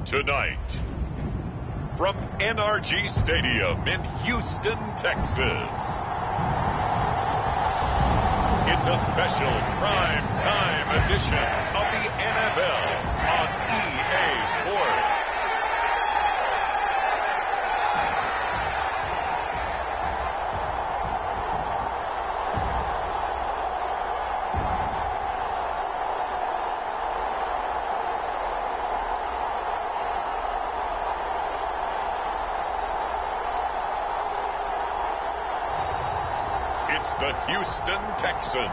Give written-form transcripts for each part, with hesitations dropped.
Tonight, from NRG Stadium in Houston, Texas, it's a special prime time edition of the NFL on EA Sports. It's the Houston Texans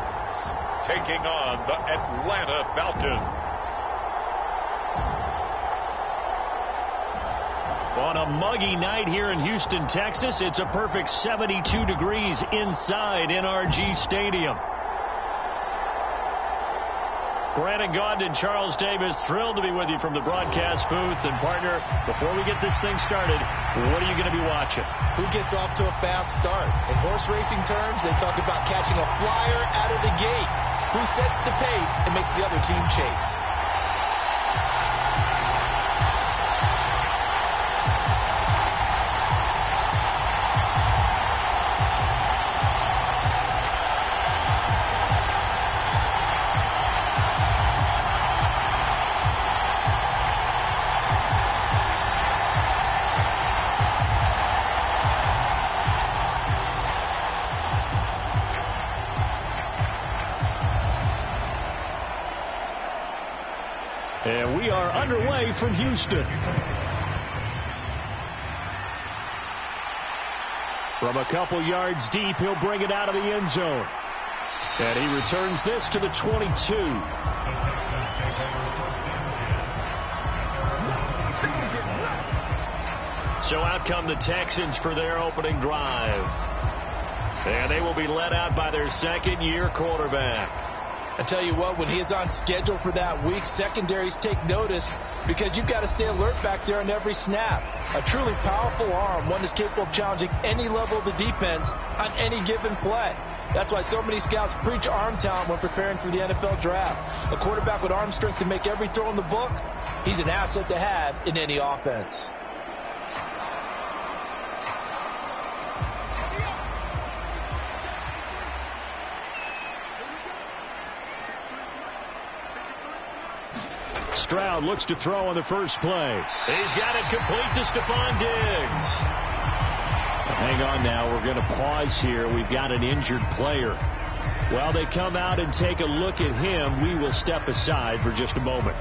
taking on the Atlanta Falcons. On a muggy night here in Houston, Texas, it's a perfect 72 degrees inside NRG Stadium. Brandon Gaudin and Charles Davis, thrilled to be with you from the broadcast booth. And, partner, before we get this thing started, what are you going to be watching? Who gets off to a fast start? In horse racing terms, they talk about catching a flyer out of the gate. Who sets the pace and makes the other team chase? And we are underway from Houston. From a couple yards deep, he'll bring it out of the end zone. And he returns this to the 22. So out come the Texans for their opening drive. And they will be led out by their second-year quarterback. I tell you what, when he is on schedule for that week, secondaries take notice because you've got to stay alert back there on every snap. A truly powerful arm, one that's capable of challenging any level of the defense on any given play. That's why so many scouts preach arm talent when preparing for the NFL draft. A quarterback with arm strength to make every throw in the book, he's an asset to have in any offense. Stroud looks to throw on the first play. He's got it complete to Stephon Diggs. Hang on now. We're going to pause here. We've got an injured player. While they come out and take a look at him, we will step aside for just a moment.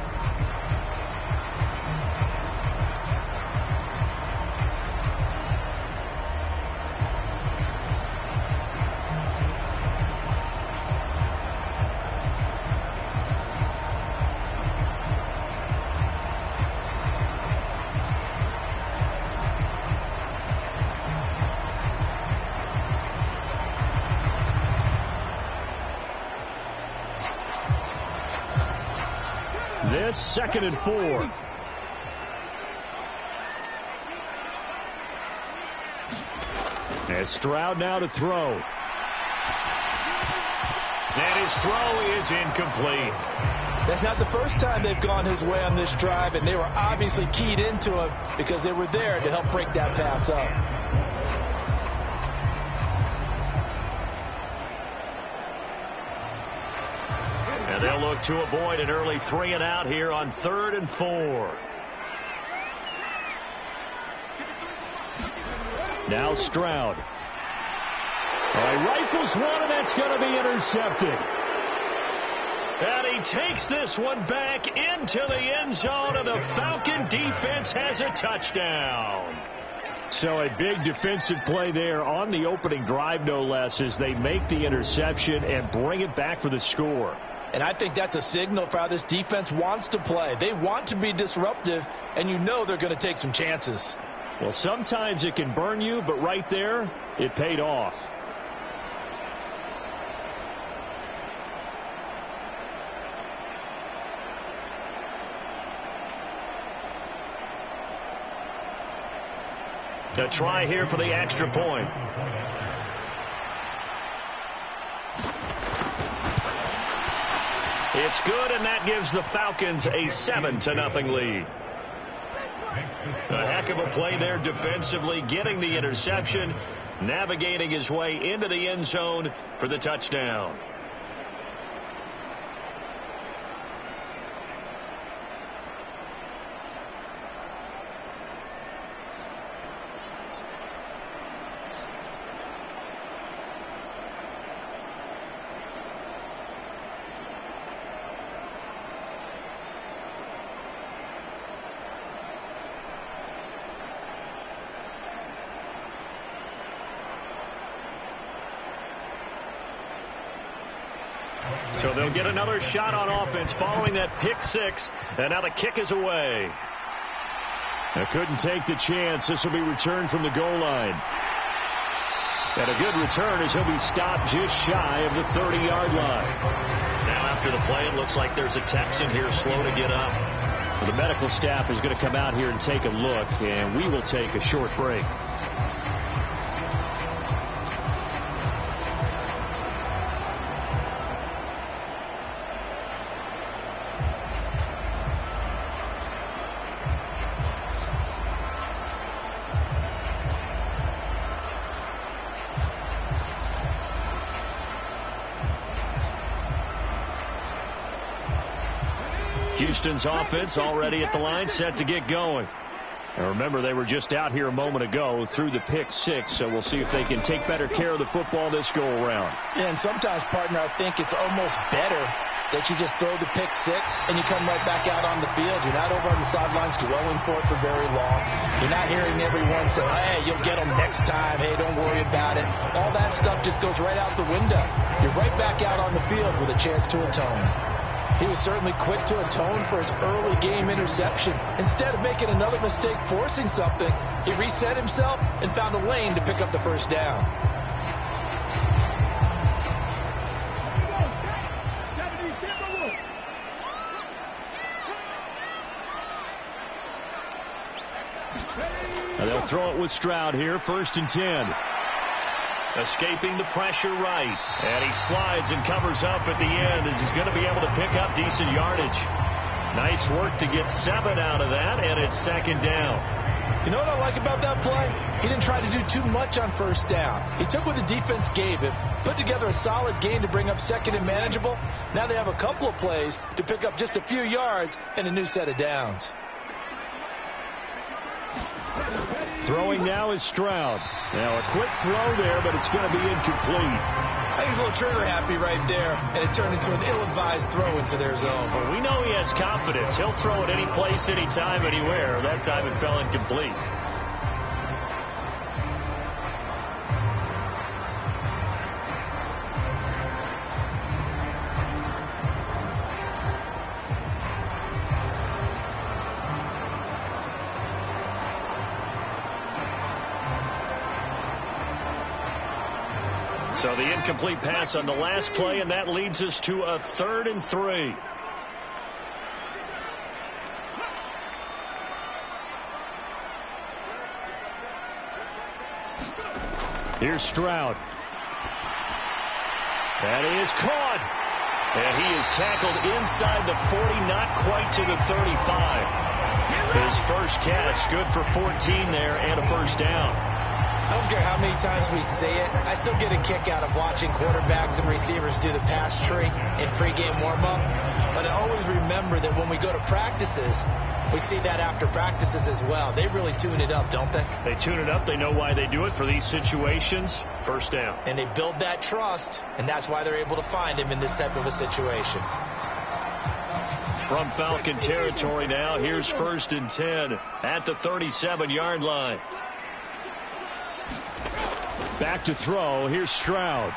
This 2nd and 4. As Stroud now to throw. And his throw is incomplete. That's not the first time they've gone his way on this drive, and they were obviously keyed into it because they were there to help break that pass up. And they'll look to avoid an early 3 and out here on 3rd and 4. Now Stroud. Rifles one, and that's going to be intercepted. And he takes this one back into the end zone, and the Falcon defense has a touchdown. So a big defensive play there on the opening drive, no less, as they make the interception and bring it back for the score. And I think that's a signal for how this defense wants to play. They want to be disruptive, and you know they're going to take some chances. Well, sometimes it can burn you, but right there, it paid off. A try here for the extra point. It's good, and that gives the Falcons a 7-0 lead. A heck of a play there defensively, getting the interception, navigating his way into the end zone for the touchdown. So they'll get another shot on offense following that pick six, and now the kick is away. Now couldn't take the chance. This will be returned from the goal line. And a good return as he'll be stopped just shy of the 30-yard line. Now after the play, it looks like there's a Texan here slow to get up. Well, the medical staff is going to come out here and take a look, and we will take a short break. Houston's offense already at the line, set to get going. And remember, they were just out here a moment ago through the pick six, so we'll see if they can take better care of the football this go-around. Yeah, and sometimes, partner, I think it's almost better that you just throw the pick six and you come right back out on the field. You're not over on the sidelines dwelling for it for very long. You're not hearing everyone say, hey, you'll get them next time. Hey, don't worry about it. All that stuff just goes right out the window. You're right back out on the field with a chance to atone. He was certainly quick to atone for his early game interception. Instead of making another mistake forcing something, he reset himself and found a lane to pick up the first down. Now they'll throw it with Stroud here, 1st and 10. Escaping the pressure right. And he slides and covers up at the end as he's going to be able to pick up decent yardage. Nice work to get 7 out of that, and it's 2nd down. You know what I like about that play? He didn't try to do too much on 1st down. He took what the defense gave him, put together a solid game to bring up 2nd and manageable. Now they have a couple of plays to pick up just a few yards and a new set of downs. Throwing now is Stroud. Now a quick throw there, but it's going to be incomplete. I think he's a little trigger happy right there, and it turned into an ill-advised throw into their zone. Well, we know he has confidence. He'll throw it any place, anytime, anywhere. That time it fell incomplete. So the incomplete pass on the last play, and that leads us to a 3rd and 3. Here's Stroud. And he is caught. And he is tackled inside the 40, not quite to the 35. His first catch, good for 14 there, and a 1st down. I don't care how many times we say it, I still get a kick out of watching quarterbacks and receivers do the pass tree in pregame warm-up. But I always remember that when we go to practices, we see that after practices as well. They really tune it up, don't they? They tune it up. They know why they do it for these situations. 1st down. And they build that trust, and that's why they're able to find him in this type of a situation. From Falcon territory now, here's 1st and 10 at the 37-yard line. Back to throw. Here's Stroud.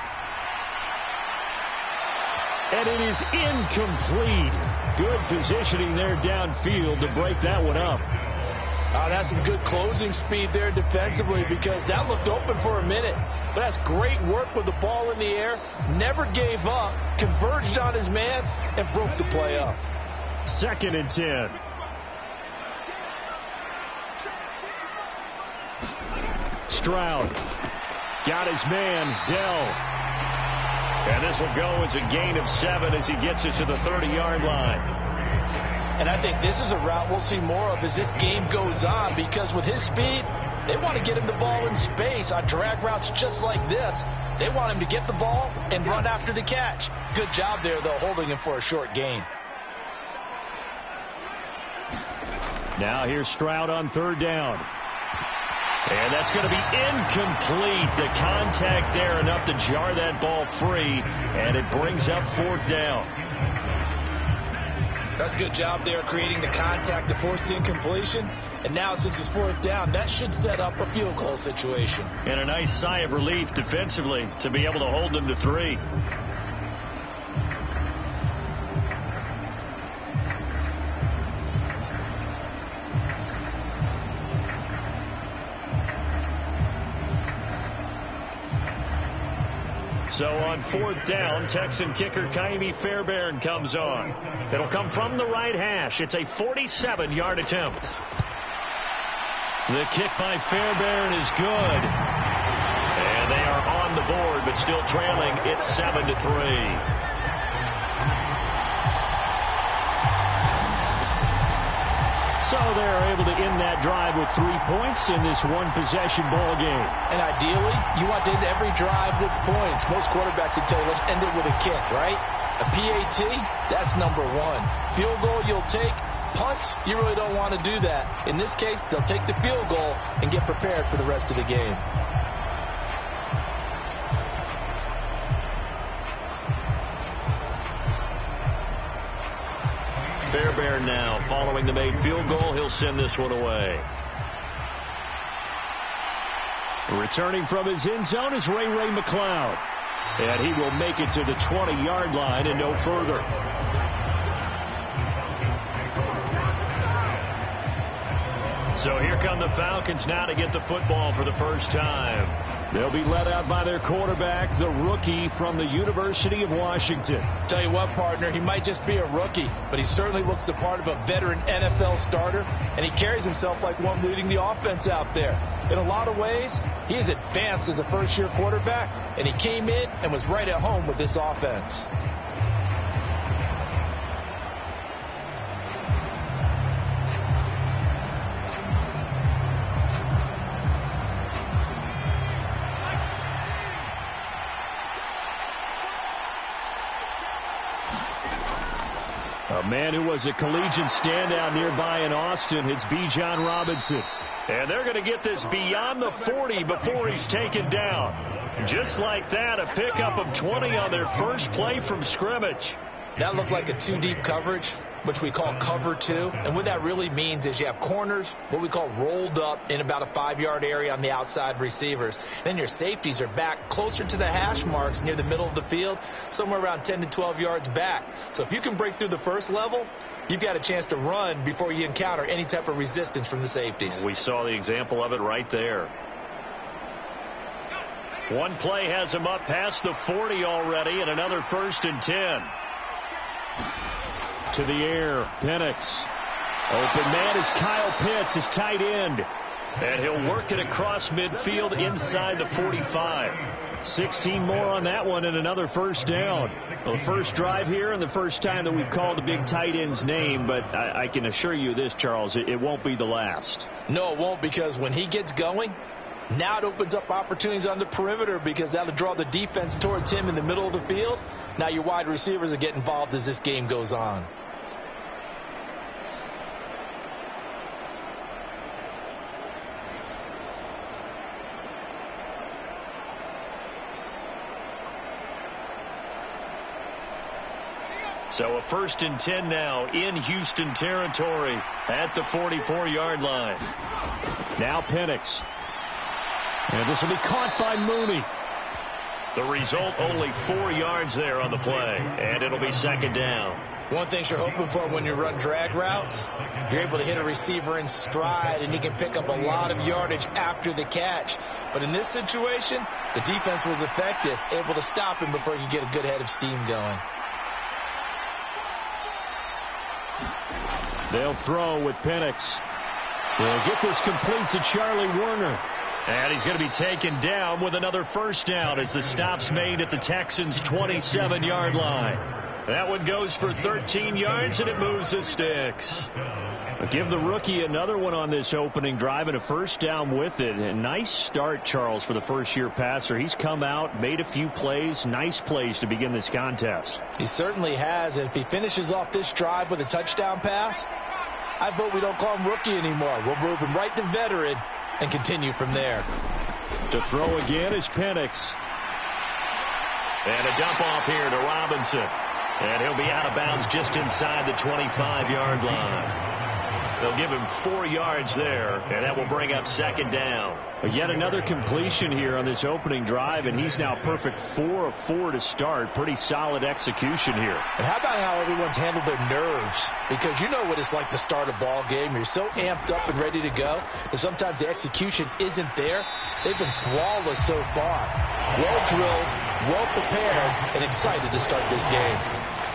And it is incomplete. Good positioning there downfield to break that one up. Oh, that's some good closing speed there defensively, because that looked open for a minute. But that's great work with the ball in the air. Never gave up. Converged on his man and broke the play up. 2nd and 10. Stroud. Got his man, Dell. And this will go as a gain of 7 as he gets it to the 30-yard line. And I think this is a route we'll see more of as this game goes on, because with his speed, they want to get him the ball in space on drag routes just like this. They want him to get the ball and run after the catch. Good job there, though, holding him for a short gain. Now here's Stroud on third down. And that's going to be incomplete. The contact there enough to jar that ball free, and it brings up fourth down. That's a good job there, creating the contact to force the incompletion. And now, since it's fourth down, that should set up a field goal situation. And a nice sigh of relief defensively to be able to hold them to 3. So on fourth down, Texan kicker Kaimi Fairbairn comes on. It'll come from the right hash. It's a 47-yard attempt. The kick by Fairbairn is good. And they are on the board, but still trailing. It's 7-3. So they're able to end that drive with 3 points in this one-possession ball game. And ideally, you want to end every drive with points. Most quarterbacks would tell you, let's end it with a kick, right? A PAT, that's number 1. Field goal you'll take. Punts, you really don't want to do that. In this case, they'll take the field goal and get prepared for the rest of the game. Fairbairn now following the made field goal. He'll send this one away. Returning from his end zone is Ray McLeod. And he will make it to the 20-yard line and no further. So here come the Falcons now to get the football for the first time. They'll be led out by their quarterback, the rookie from the University of Washington. Tell you what, partner, he might just be a rookie, but he certainly looks the part of a veteran NFL starter, and he carries himself like one leading the offense out there. In a lot of ways, he is advanced as a first-year quarterback, and he came in and was right at home with this offense. A man who was a collegiate standout nearby in Austin, it's Bijan Robinson. And they're going to get this beyond the 40 before he's taken down. Just like that, a pickup of 20 on their first play from scrimmage. That looked like a 2-deep coverage, which we call cover 2. And what that really means is you have corners, what we call rolled up in about a 5-yard area on the outside receivers. Then your safeties are back closer to the hash marks near the middle of the field, somewhere around 10 to 12 yards back. So if you can break through the first level, you've got a chance to run before you encounter any type of resistance from the safeties. We saw the example of it right there. One play has him up past the 40 already, and another 1st and 10. To the air, Penix. Open man is Kyle Pitts, his tight end. And he'll work it across midfield inside the 45. 16 more on that one and another first down. Well, the first drive here and the first time that we've called the big tight end's name, but I can assure you this, Charles, it won't be the last. No, it won't, because when he gets going, now it opens up opportunities on the perimeter, because that'll draw the defense towards him in the middle of the field. Now your wide receivers will get involved as this game goes on. So a 1st and 10 now in Houston territory at the 44-yard line. Now Penix. And this will be caught by Mooney. The result, only 4 yards there on the play, and it'll be 2nd down. One thing you're hoping for when you run drag routes, you're able to hit a receiver in stride, and he can pick up a lot of yardage after the catch. But in this situation, the defense was effective, able to stop him before he could get a good head of steam going. They'll throw with Penix. They'll get this complete to Charlie Werner. And he's going to be taken down with another first down as the stop's made at the Texans' 27-yard line. That one goes for 13 yards, and it moves the sticks. Give the rookie another one on this opening drive and a first down with it. A nice start, Charles, for the first-year passer. He's come out, made a few plays, nice plays to begin this contest. He certainly has, and if he finishes off this drive with a touchdown pass, I vote we don't call him rookie anymore. We'll move him right to veteran and continue from there. To throw again is Penix. And a dump off here to Robinson. And he'll be out of bounds just inside the 25-yard line. They'll give him 4 yards there, and that will bring up second down. Yet another completion here on this opening drive, and he's now perfect 4 of 4 to start. Pretty solid execution here. And how about how everyone's handled their nerves? Because you know what it's like to start a ball game. You're so amped up and ready to go, and sometimes the execution isn't there. They've been flawless so far. Well drilled, well prepared, and excited to start this game.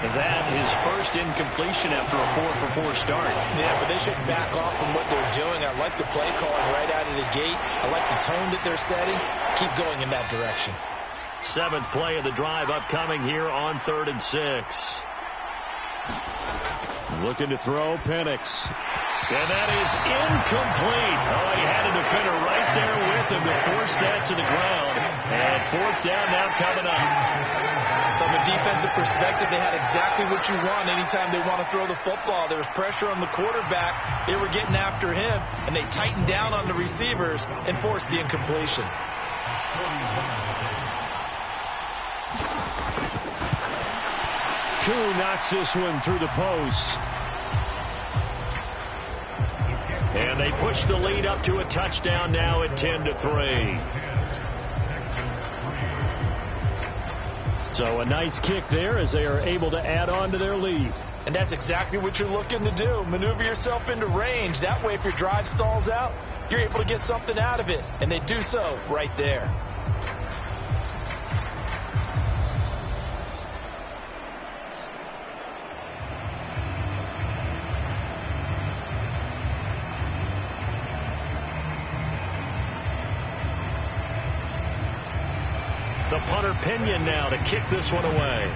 That is first incompletion after a 4-for-4 start. Yeah, but they should back off from what they're doing. I like the play calling right out of the gate. I like the tone that they're setting. Keep going in that direction. 7th play of the drive upcoming here on 3rd and 6. Looking to throw, Penix. And that is incomplete. Oh, he had a defender right there with him to force that to the ground. And 4th down now coming up. From a defensive perspective, they had exactly what you want anytime they want to throw the football. There was pressure on the quarterback. They were getting after him, and they tightened down on the receivers and forced the incompletion. Koo knocks this one through the post. And they push the lead up to a touchdown now at 10-3. So a nice kick there as they are able to add on to their lead. And that's exactly what you're looking to do. Maneuver yourself into range. That way, if your drive stalls out, you're able to get something out of it. And they do so right there. The punter Pinion now to kick this one away.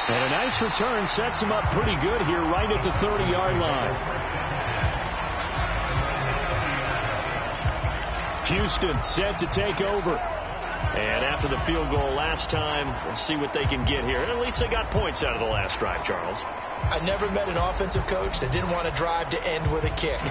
And a nice return sets him up pretty good here right at the 30-yard line. Houston set to take over. And after the field goal last time, we'll see what they can get here. And at least they got points out of the last drive, Charles. I never met an offensive coach that didn't want to drive to end with a kick.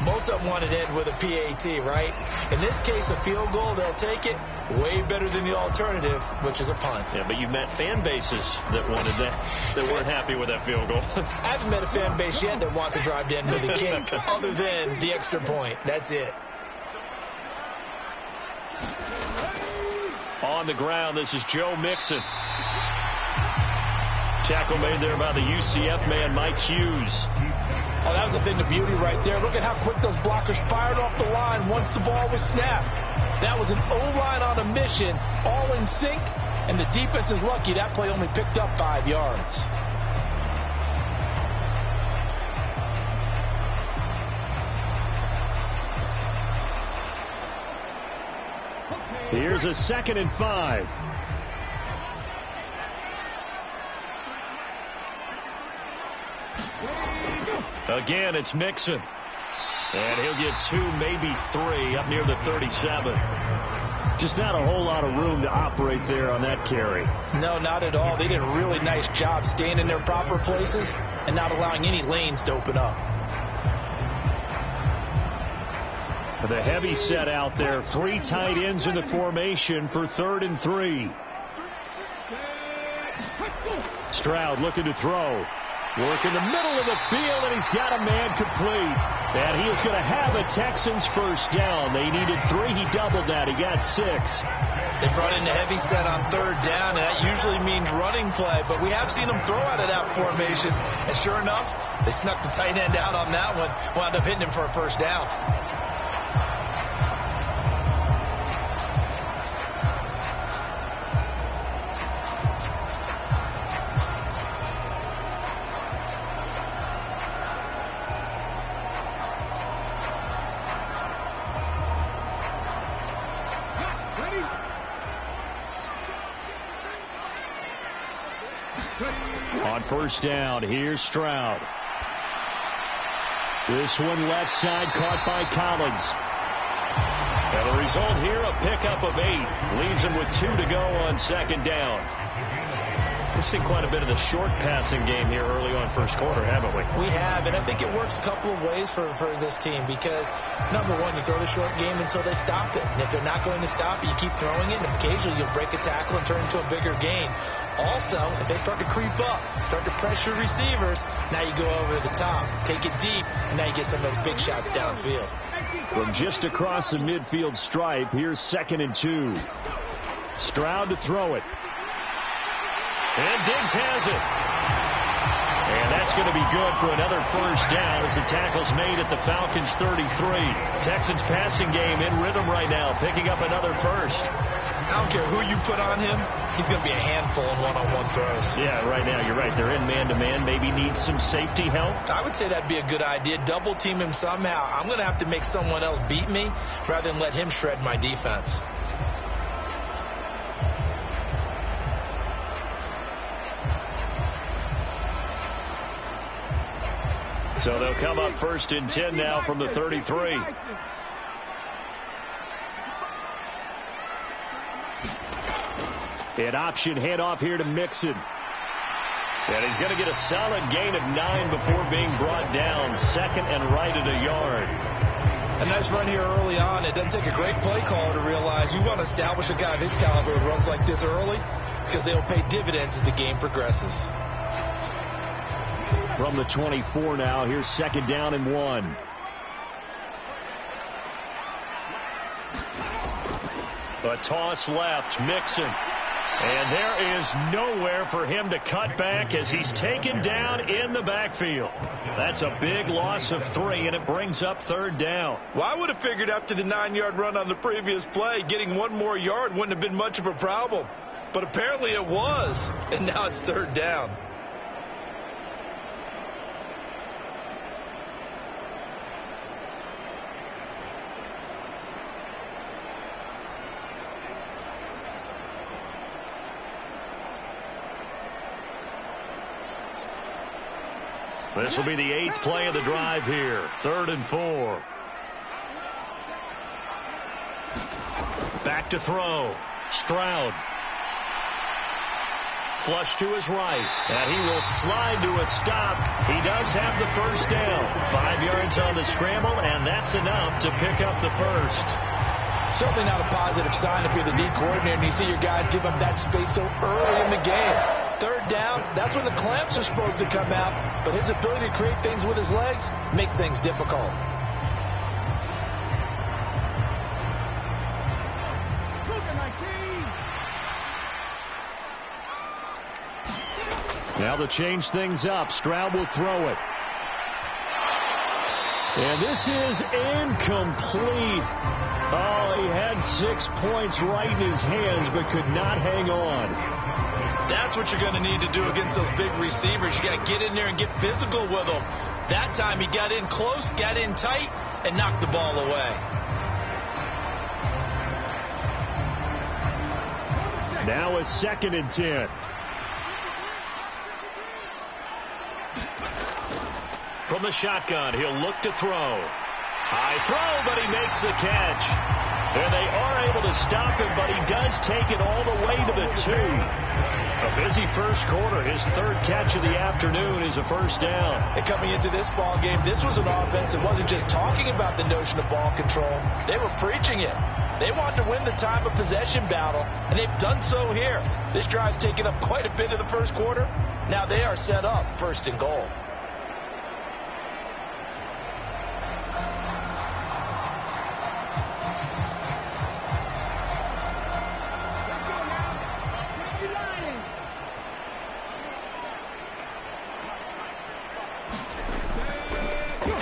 Most of them wanted to end with a PAT, right? In this case, a field goal, they'll take it. Way better than the alternative, which is a punt. Yeah, but you've met fan bases that wanted that weren't happy with that field goal. I haven't met a fan base yet that wants to drive to end with a kick other than the extra point. That's it. On the ground, this is Joe Mixon. Tackle made there by the UCF man, Mike Hughes. Oh, that was a thing of beauty right there. Look at how quick those blockers fired off the line once the ball was snapped. That was an O-line on a mission, all in sync, and the defense is lucky that play only picked up 5 yards. Here's a 2nd and 5. Again, it's Mixon. And he'll get 2, maybe 3 up near the 37. Just not a whole lot of room to operate there on that carry. No, not at all. They did a really nice job staying in their proper places and not allowing any lanes to open up. The heavy set out there. 3 tight ends in the formation for 3rd and 3. Stroud looking to throw. Work in the middle of the field, and he's got a man complete. And he is going to have a Texans first down. They needed 3. He doubled that. He got 6. They brought in the heavy set on 3rd down, and that usually means running play. But we have seen them throw out of that formation. And sure enough, they snuck the tight end out on that one. Wound up hitting him for a first down. On first down, here's Stroud. This one left side, caught by Collins. And the result here, a pickup of 8. Leaves him with 2 to go on second down. We've seen quite a bit of the short passing game here early on first quarter, haven't we? We have, and I think it works a couple of ways for this team because, number one, you throw the short game until they stop it. And if they're not going to stop it, you keep throwing it, and occasionally you'll break a tackle and turn it into a bigger gain. Also, if they start to creep up, start to pressure receivers, now you go over the top, take it deep, and now you get some of those big shots downfield. From just across the midfield stripe, here's 2nd and 2. Stroud to throw it. And Diggs has it. And that's going to be good for another first down as the tackle's made at the Falcons 33. Texans passing game in rhythm right now, picking up another first. I don't care who you put on him, he's going to be a handful in one-on-one throws. Yeah, right now, you're right. They're in man-to-man. Maybe need some safety help. I would say that'd be a good idea. Double team him somehow. I'm going to have to make someone else beat me rather than let him shred my defense. So they'll come up 1st and 10 now from the 33. An option handoff here to Mixon. And he's going to get a solid gain of 9 before being brought down. 2nd and right at a yard. A nice run here early on. It doesn't take a great play caller to realize you want to establish a guy of his caliber who runs like this early because they'll pay dividends as the game progresses. From the 24 now, here's 2nd down and 1. A toss left, Mixon. And there is nowhere for him to cut back as he's taken down in the backfield. That's a big loss of 3, and it brings up 3rd down. Well, I would have figured after the 9-yard run on the previous play, getting 1 more yard wouldn't have been much of a problem. But apparently it was, and now it's 3rd down. This will be the 8th play of the drive here. 3rd and 4. Back to throw. Stroud. Flush to his right. And he will slide to a stop. He does have the first down. 5 yards on the scramble, and that's enough to pick up the first. Certainly not a positive sign if you're the D coordinator and you see your guys give up that space so early in the game. 3rd down, that's when the clamps are supposed to come out, but his ability to create things with his legs makes things difficult. Now to change things up, Stroud will throw it. And this is incomplete. Oh, he had 6 points right in his hands, but could not hang on. That's what you're going to need to do against those big receivers. You got to get in there and get physical with them. That time he got in close, got in tight, and knocked the ball away. Now a 2nd and 10. From the shotgun, he'll look to throw. High throw, but he makes the catch. And they are able to stop him, but he does take it all the way to the 2. A busy first quarter. His 3rd catch of the afternoon is a first down. And coming into this ball game, this was an offense that wasn't just talking about the notion of ball control. They were preaching it. They wanted to win the time of possession battle, and they've done so here. This drive's taken up quite a bit of the first quarter. Now they are set up 1st and goal.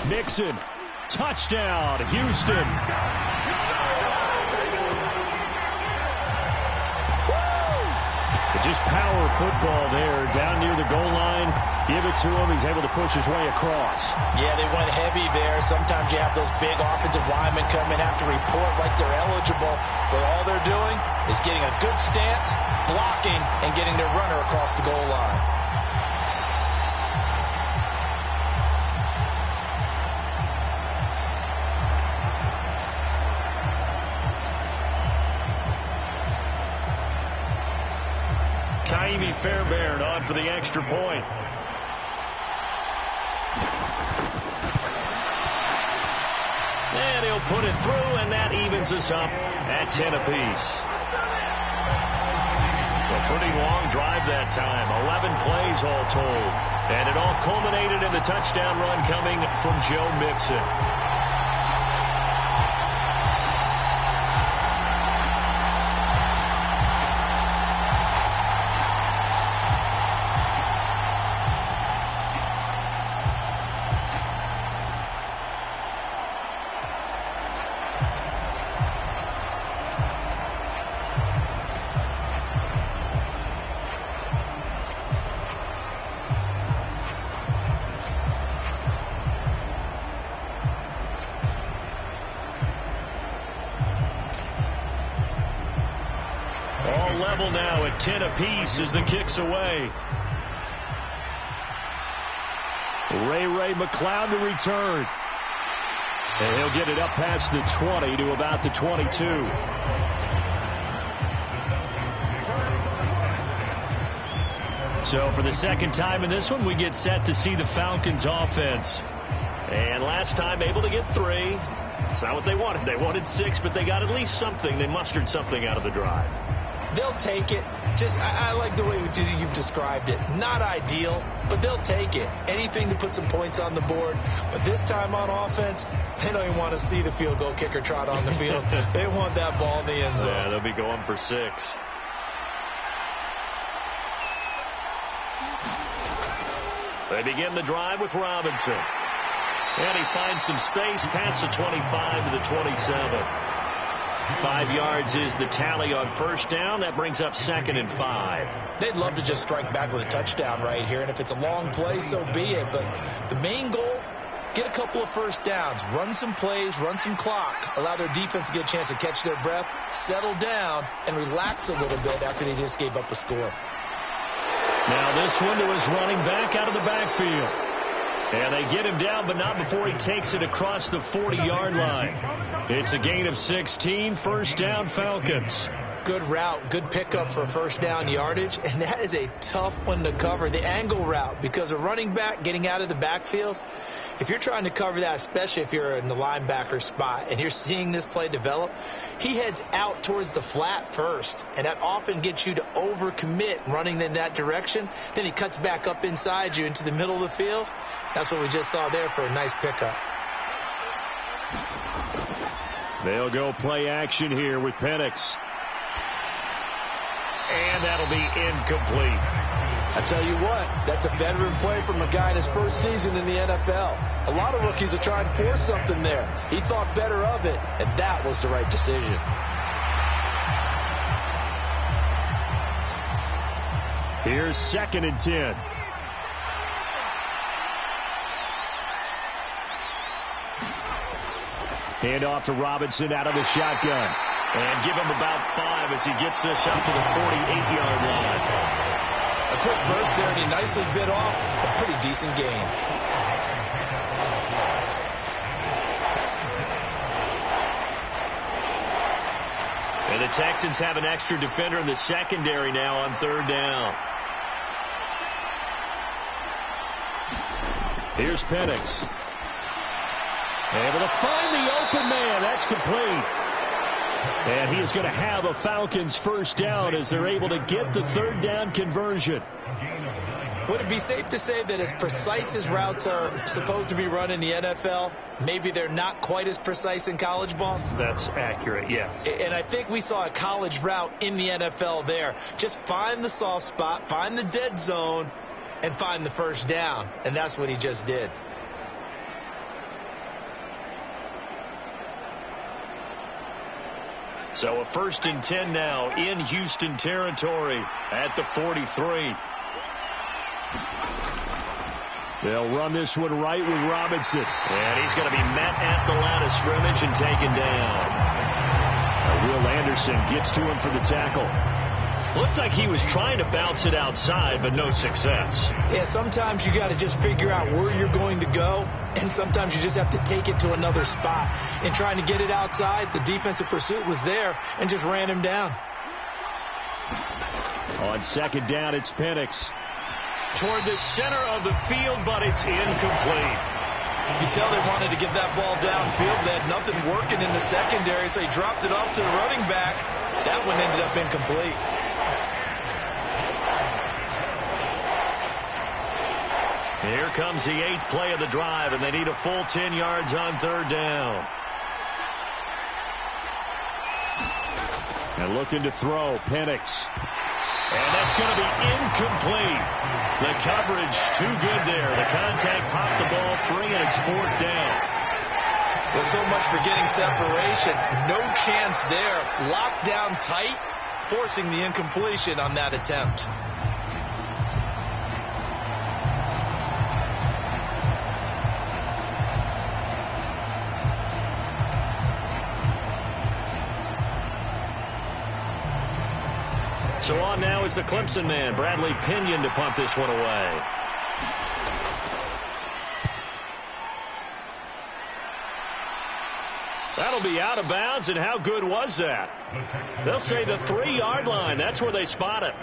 Mixon, touchdown, Houston. Just power football there, down near the goal line. Give it to him. He's able to push his way across. Yeah, they went heavy there. Sometimes you have those big offensive linemen come in, have to report like they're eligible, but all they're doing is getting a good stance, blocking, and getting their runner across the goal line. Fairbairn on for the extra point. And he'll put it through, and that evens us up at 10 apiece. A pretty long drive that time. 11 plays all told. And it all culminated in the touchdown run coming from Joe Mixon. Now at 10 apiece as the kick's away. Ray McLeod to return. And he'll get it up past the 20 to about the 22. So for the second time in this one, we get set to see the Falcons offense. And last time able to get 3. It's not what they wanted. They wanted 6, but they got at least something. They mustered something out of the drive. They'll take it. I like the way you've described it. Not ideal, but they'll take it. Anything to put some points on the board. But this time on offense, they don't even want to see the field goal kicker trot on the field. They want that ball in the end zone. Yeah, they'll be going for 6. They begin the drive with Robinson. And he finds some space past the 25 to the 27. 5 yards is the tally on first down. That brings up 2nd and 5. They'd love to just strike back with a touchdown right here. And if it's a long play, so be it. But the main goal, get a couple of first downs. Run some plays, run some clock. Allow their defense to get a chance to catch their breath, settle down, and relax a little bit after they just gave up a score. Now this one to his running back out of the backfield. And they get him down, but not before he takes it across the 40-yard line. It's a gain of 16, first down Falcons. Good route, good pickup for first down yardage, and that is a tough one to cover, the angle route, because a running back getting out of the backfield, if you're trying to cover that, especially if you're in the linebacker spot and you're seeing this play develop, he heads out towards the flat first, and that often gets you to overcommit running in that direction. Then he cuts back up inside you into the middle of the field. That's what we just saw there for a nice pickup. They'll go play action here with Penix. And that'll be incomplete. I tell you what, that's a veteran play from a guy in his first season in the NFL. A lot of rookies are trying to force something there. He thought better of it, and that was the right decision. Here's 2nd and 10. Hand off to Robinson out of the shotgun. And give him about 5 as he gets this up to the 48-yard line. A quick burst there, and he nicely bit off a pretty decent gain. And the Texans have an extra defender in the secondary now on 3rd down. Here's Penix. Able to find the open man. That's complete. And he is going to have a Falcons first down as they're able to get the 3rd down conversion. Would it be safe to say that as precise as routes are supposed to be run in the NFL, maybe they're not quite as precise in college ball? That's accurate, yeah. And I think we saw a college route in the NFL there. Just find the soft spot, find the dead zone, and find the first down. And that's what he just did. So a 1st and 10 now in Houston territory at the 43. They'll run this one right with Robinson. And he's going to be met at the line of scrimmage and taken down. Will Anderson gets to him for the tackle. Looked like he was trying to bounce it outside, but no success. Yeah, sometimes you got to just figure out where you're going to go, and sometimes you just have to take it to another spot. In trying to get it outside, the defensive pursuit was there and just ran him down. On second down, it's Penix. Toward the center of the field, but it's incomplete. You can tell they wanted to get that ball downfield. They had nothing working in the secondary, so he dropped it off to the running back. That one ended up incomplete. Here comes the 8th play of the drive, and they need a full 10 yards on third down. And looking to throw, Penix. And that's going to be incomplete. The coverage too good there. The contact popped the ball free, and it's 4th down. Well, so much for getting separation. No chance there. Locked down tight, forcing the incompletion on that attempt. So on now is the Clemson man, Bradley Pinion, to punt this one away. That'll be out of bounds, and how good was that? They'll say the 3-yard line. That's where they spot it.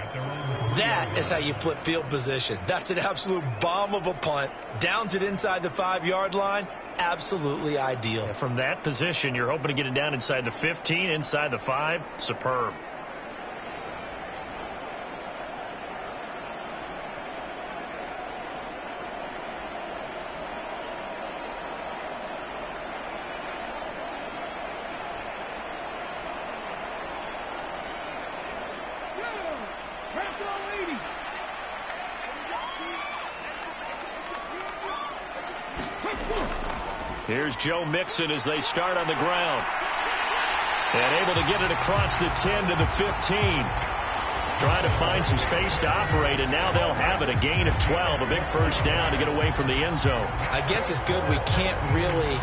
That is how you flip field position. That's an absolute bomb of a punt. Downs it inside the 5-yard line. Absolutely ideal. From that position, you're hoping to get it down inside the 15, inside the 5. Superb. Here's Joe Mixon as they start on the ground. And able to get it across the 10 to the 15. Trying to find some space to operate, and now they'll have it. A gain of 12, a big first down to get away from the end zone. I guess it's good we can't really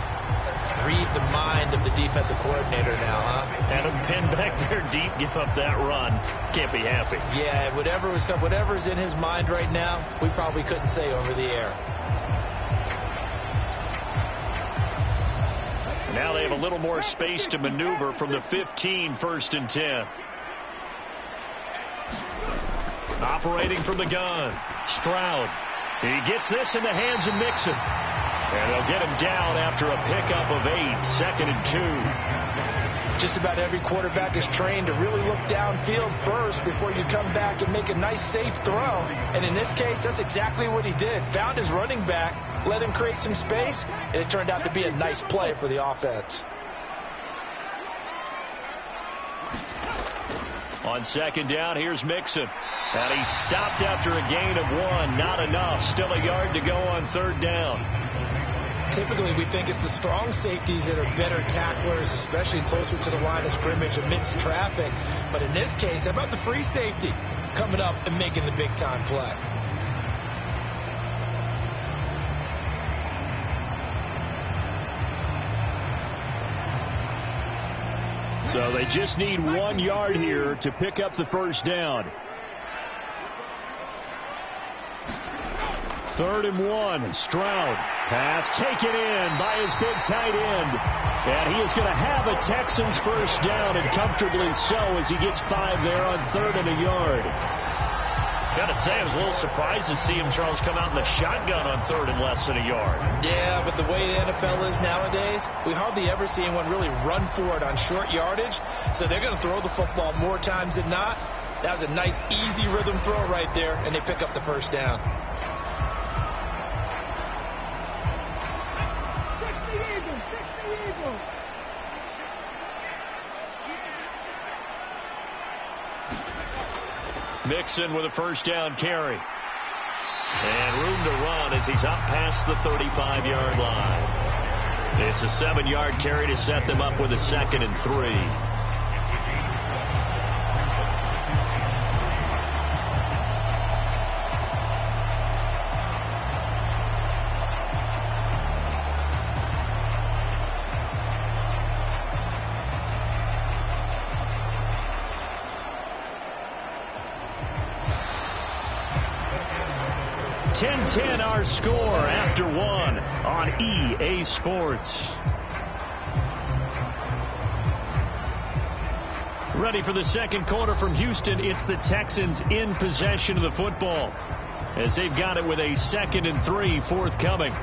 read the mind of the defensive coordinator now, huh? Had him pinned back there deep, give up that run. Can't be happy. Yeah, whatever's in his mind right now, we probably couldn't say over the air. Now they have a little more space to maneuver from the 15, 1st and 10. Operating from the gun, Stroud. He gets this in the hands of Mixon. And they'll get him down after a pickup of 8, 2nd and 2. Just about every quarterback is trained to really look downfield first before you come back and make a nice, safe throw. And in this case, that's exactly what he did. Found his running back, let him create some space, and it turned out to be a nice play for the offense. On 2nd down, here's Mixon. And he stopped after a gain of 1. Not enough. Still a yard to go on 3rd down. Typically, we think it's the strong safeties that are better tacklers, especially closer to the line of scrimmage amidst traffic. But in this case, how about the free safety coming up and making the big-time play? So they just need 1 yard here to pick up the first down. 3rd and 1. Stroud. Pass taken in by his big tight end. And he is going to have a Texans first down, and comfortably so, as he gets 5 there on 3rd and a yard. Got to say, I was a little surprised to see him, Charles, come out in the shotgun on 3rd and less than a yard. Yeah, but the way the NFL is nowadays, we hardly ever see anyone really run for it on short yardage. So they're going to throw the football more times than not. That was a nice, easy rhythm throw right there, and they pick up the first down. Mixon with a first down carry. And room to run as he's up past the 35-yard line. It's a 7-yard carry to set them up with a 2nd and 3. 10-10 our score after one on EA Sports. Ready for the second quarter from Houston. It's the Texans in possession of the football as they've got it with a 2nd and 3 forthcoming.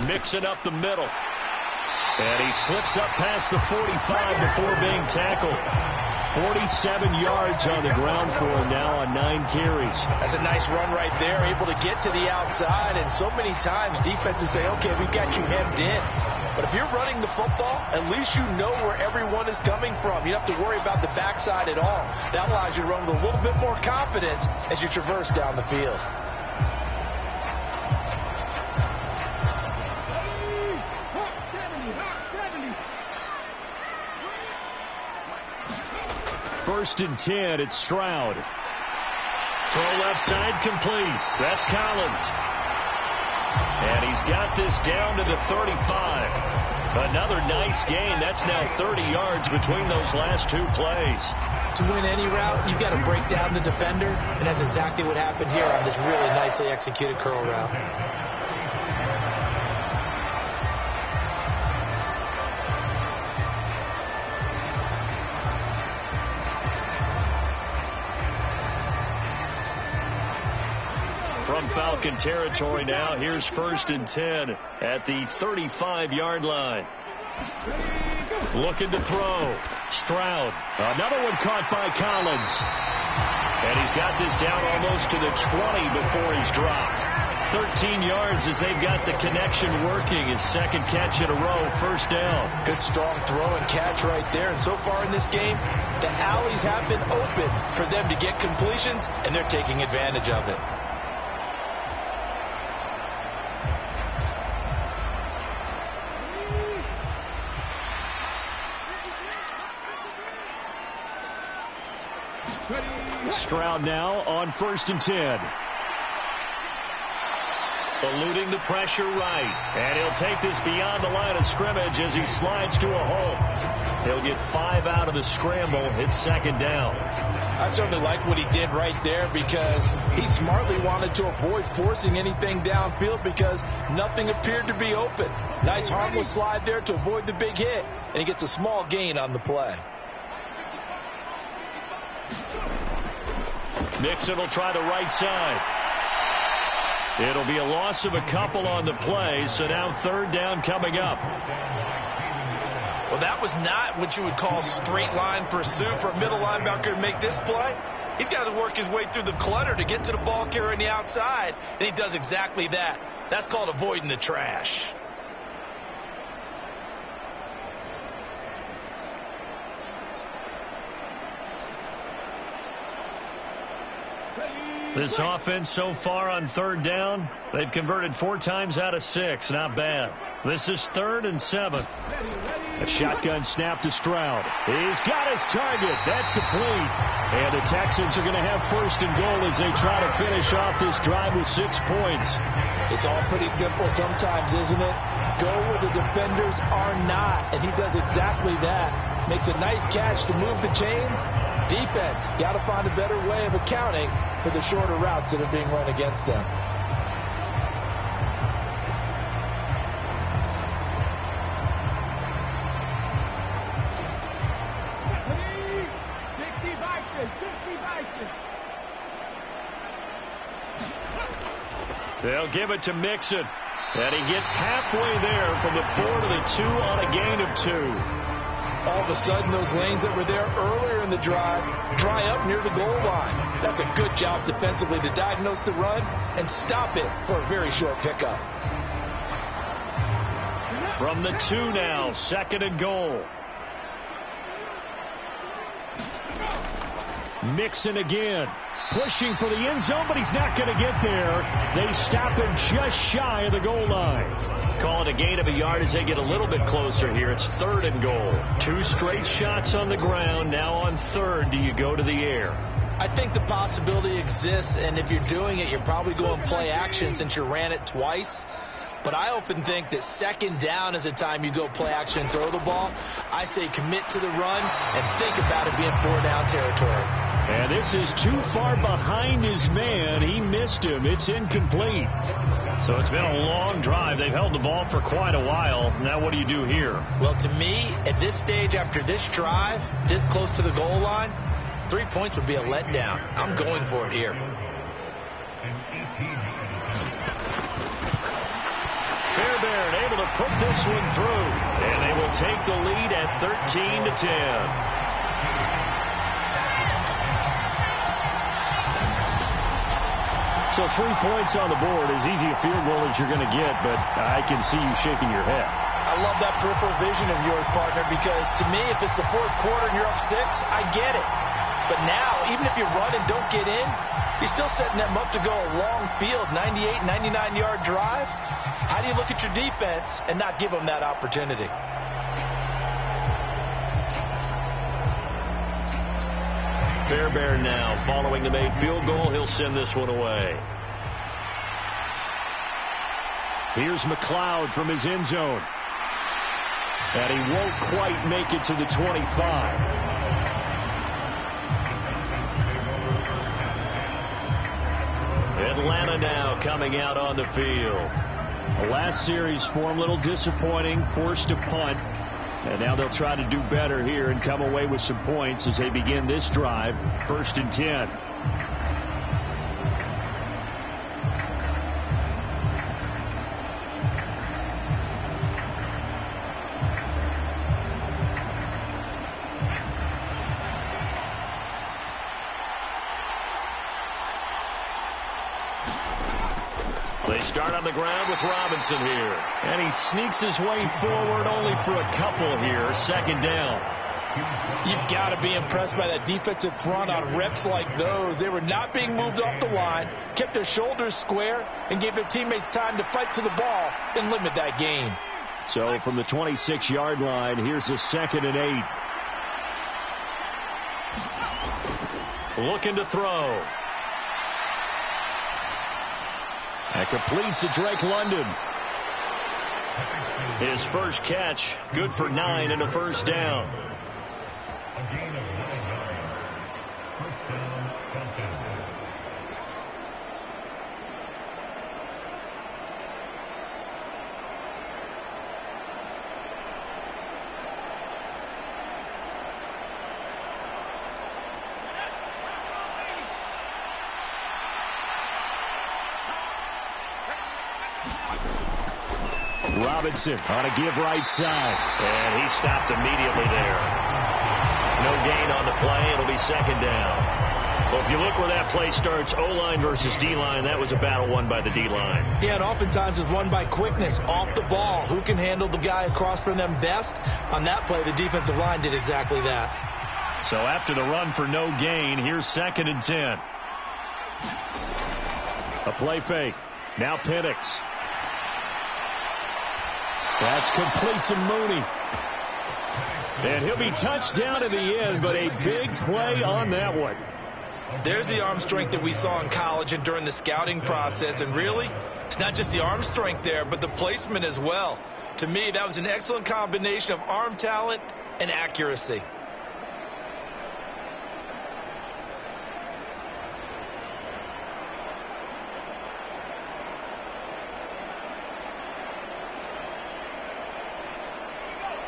Mixing up the middle. And he slips up past the 45 before being tackled. 47 yards on the ground for him now on 9 carries. That's a nice run right there, able to get to the outside. And so many times defenses say, okay, we've got you hemmed in. But if you're running the football, at least you know where everyone is coming from. You don't have to worry about the backside at all. That allows you to run with a little bit more confidence as you traverse down the field. First and 10, it's Stroud. Throw left side complete. That's Collins. And he's got this down to the 35. Another nice gain. That's now 30 yards between those last 2 plays. To win any route, you've got to break down the defender, and that's exactly what happened here on this really nicely executed curl route. From Falcon territory now, here's 1st and 10 at the 35-yard line. Looking to throw. Stroud. Another one caught by Collins. And he's got this down almost to the 20 before he's dropped. 13 yards as they've got the connection working. His 2nd catch in a row, 1st down. Good strong throw and catch right there. And so far in this game, the alleys have been open for them to get completions, and they're taking advantage of it. Stroud now on 1st and 10. Eluding the pressure right. And he'll take this beyond the line of scrimmage as he slides to a hole. He'll get 5 out of the scramble. It's 2nd down. I certainly like what he did right there because he smartly wanted to avoid forcing anything downfield because nothing appeared to be open. Nice harmless slide there to avoid the big hit, and he gets a small gain on the play. Mixon will try the right side. It'll be a loss of a couple on the play, so now 3rd down coming up. Well, that was not what you would call straight line pursuit for a middle linebacker to make this play. He's got to work his way through the clutter to get to the ball carrier on the outside, and he does exactly that. That's called avoiding the trash. This offense so far on 3rd down, they've converted 4 times out of 6. Not bad. This is 3rd and 7. A shotgun snap to Stroud. He's got his target. That's complete. And the Texans are going to have 1st and goal as they try to finish off this drive with 6 points. It's all pretty simple sometimes, isn't it? Go where the defenders are not. And he does exactly that. Makes a nice catch to move the chains. Defense got to find a better way of accounting for the shorter routes that are being run against them. They'll give it to Mixon. And he gets halfway there from the 4 to the 2 on a gain of 2. All of a sudden, those lanes that were there earlier in the drive dry up near the goal line. That's a good job defensively to diagnose the run and stop it for a very short pickup. From the 2 now, 2nd and goal. Mixon again. Pushing for the end zone, but he's not going to get there. They stop him just shy of the goal line. Call it a gain of a yard as they get a little bit closer here. It's 3rd and goal. 2 straight shots on the ground. Now on 3rd, do you go to the air? I think the possibility exists, and if you're doing it, you're probably going play action since you ran it twice. But I often think that second down is a time you go play action and throw the ball. I say commit to the run and think about it being 4-down territory. And this is too far behind his man. He missed him. It's incomplete. So it's been a long drive. They've held the ball for quite a while. Now what do you do here? Well, to me, at this stage, after this drive, this close to the goal line, 3 points would be a letdown. I'm going for it here. Fairbairn able to put this one through. And they will take the lead at 13-10. So 3 points on the board, as easy a field goal as you're going to get, but I can see you shaking your head. I love that peripheral vision of yours, partner, because to me, if it's the fourth quarter and you're up 6, I get it. But now, even if you run and don't get in, you're still setting them up to go a long field, 98, 99-yard drive. How do you look at your defense and not give them that opportunity? Fairbairn now following the made field goal. He'll send this one away. Here's McLeod from his end zone. And he won't quite make it to the 25. Atlanta now coming out on the field. The last series for him, a little disappointing, forced a punt. And now they'll try to do better here and come away with some points as they begin this drive. 1st and 10. They start on the ground with Robinson here. And he sneaks his way forward only for a couple here. 2nd down. You've got to be impressed by that defensive front on reps like those. They were not being moved off the line, kept their shoulders square, and gave their teammates time to fight to the ball and limit that gain. So from the 26-yard line, here's a 2nd and 8. Looking to throw. That complete to Drake London. His first catch, good for 9 and a 1st down. A gain of 9 yards. 1st down, Falcons. Robinson on a give right side. And he stopped immediately there. No gain on the play. It'll be 2nd down. Well, if you look where that play starts, O-line versus D-line, that was a battle won by the D-line. Yeah, and oftentimes it's won by quickness off the ball. Who can handle the guy across from them best? On that play, the defensive line did exactly that. So after the run for no gain, here's 2nd and 10. A play fake. Now Penix. That's complete to Mooney. And he'll be touched down at the end, but a big play on that one. There's the arm strength that we saw in college and during the scouting process. And really, it's not just the arm strength there, but the placement as well. To me, that was an excellent combination of arm talent and accuracy.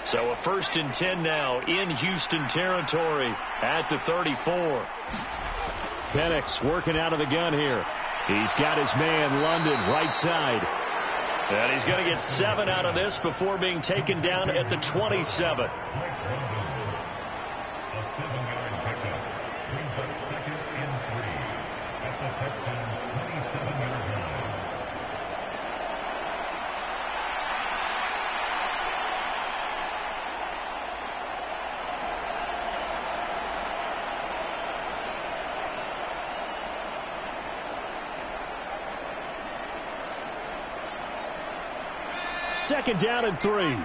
So a 1st and 10 now in Houston territory at the 34. Penix working out of the gun here. He's got his man London right side. And he's going to get 7 out of this before being taken down at the 27. A 7-yard pickup brings up 2nd and 3 at the Texans' 27-yard line. Second down and 3.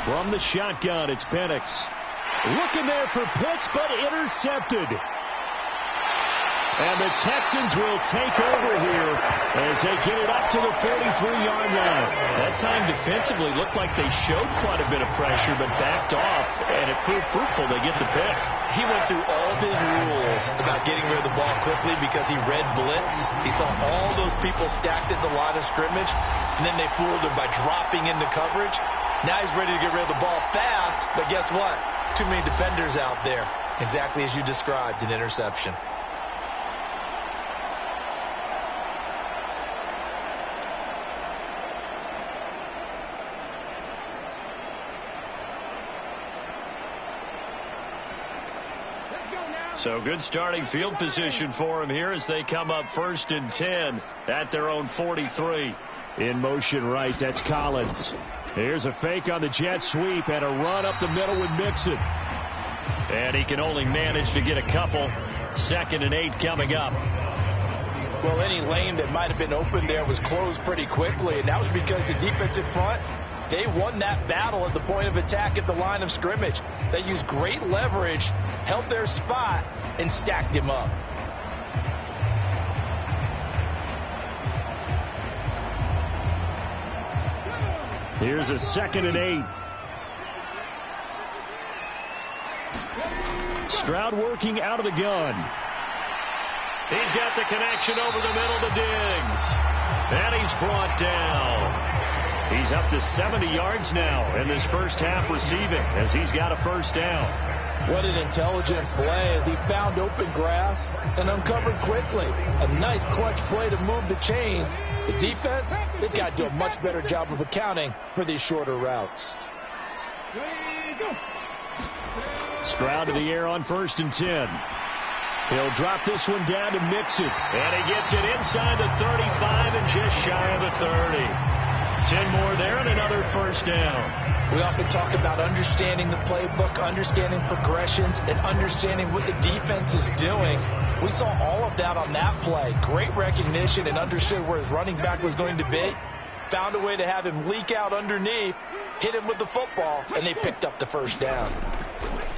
From the shotgun, it's Penix. Looking there for Pitts, but intercepted. And the Texans will take over here as they get it up to the 43-yard line. That time defensively looked like they showed quite a bit of pressure, but backed off, and it proved fruitful. They get the pick. He went through all of his rules about getting rid of the ball quickly because he read blitz. He saw all those people stacked at the line of scrimmage, and then they fooled him by dropping into coverage. Now he's ready to get rid of the ball fast, but guess what? Too many defenders out there. Exactly as you described, an interception. So good starting field position for him here as they come up 1st and 10 at their own 43. In motion right, that's Collins. Here's a fake on the jet sweep and a run up the middle with Mixon. And he can only manage to get a couple. 2nd and 8 coming up. Well, any lane that might have been open there was closed pretty quickly, and that was because the defensive front, they won that battle at the point of attack at the line of scrimmage. They used great leverage, held their spot, and stacked him up. Here's a 2nd and 8. Stroud working out of the gun. He's got the connection over the middle to Diggs. And he's brought down. He's up to 70 yards now in this first half receiving as he's got a 1st down. What an intelligent play as he found open grass and uncovered quickly. A nice clutch play to move the chains. The defense, they've got to do a much better job of accounting for these shorter routes. Stroud to the air on 1st and 10. He'll drop this one down to Mixon. And he gets it inside the 35 and just shy of the 30. 10 more there and another 1st down. We often talk about understanding the playbook, understanding progressions, and understanding what the defense is doing. We saw all of that on that play. Great recognition and understood where his running back was going to be. Found a way to have him leak out underneath, hit him with the football, and they picked up the 1st down.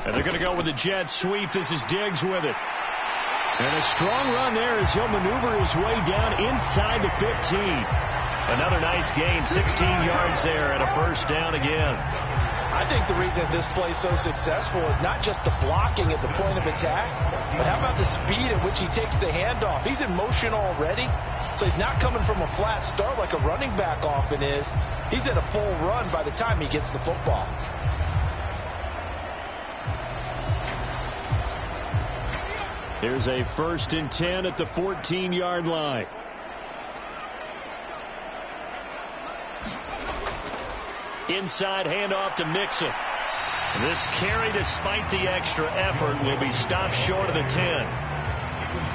And they're going to go with the jet sweep. This is Diggs with it. And a strong run there as he'll maneuver his way down inside the 15. Another nice gain, 16 yards there and a 1st down again. I think the reason this play is so successful is not just the blocking at the point of attack, but how about the speed at which he takes the handoff? He's in motion already, so he's not coming from a flat start like a running back often is. He's at a full run by the time he gets the football. Here's a 1st and 10 at the 14-yard line. Inside handoff to Mixon. This carry, despite the extra effort, will be stopped short of the 10.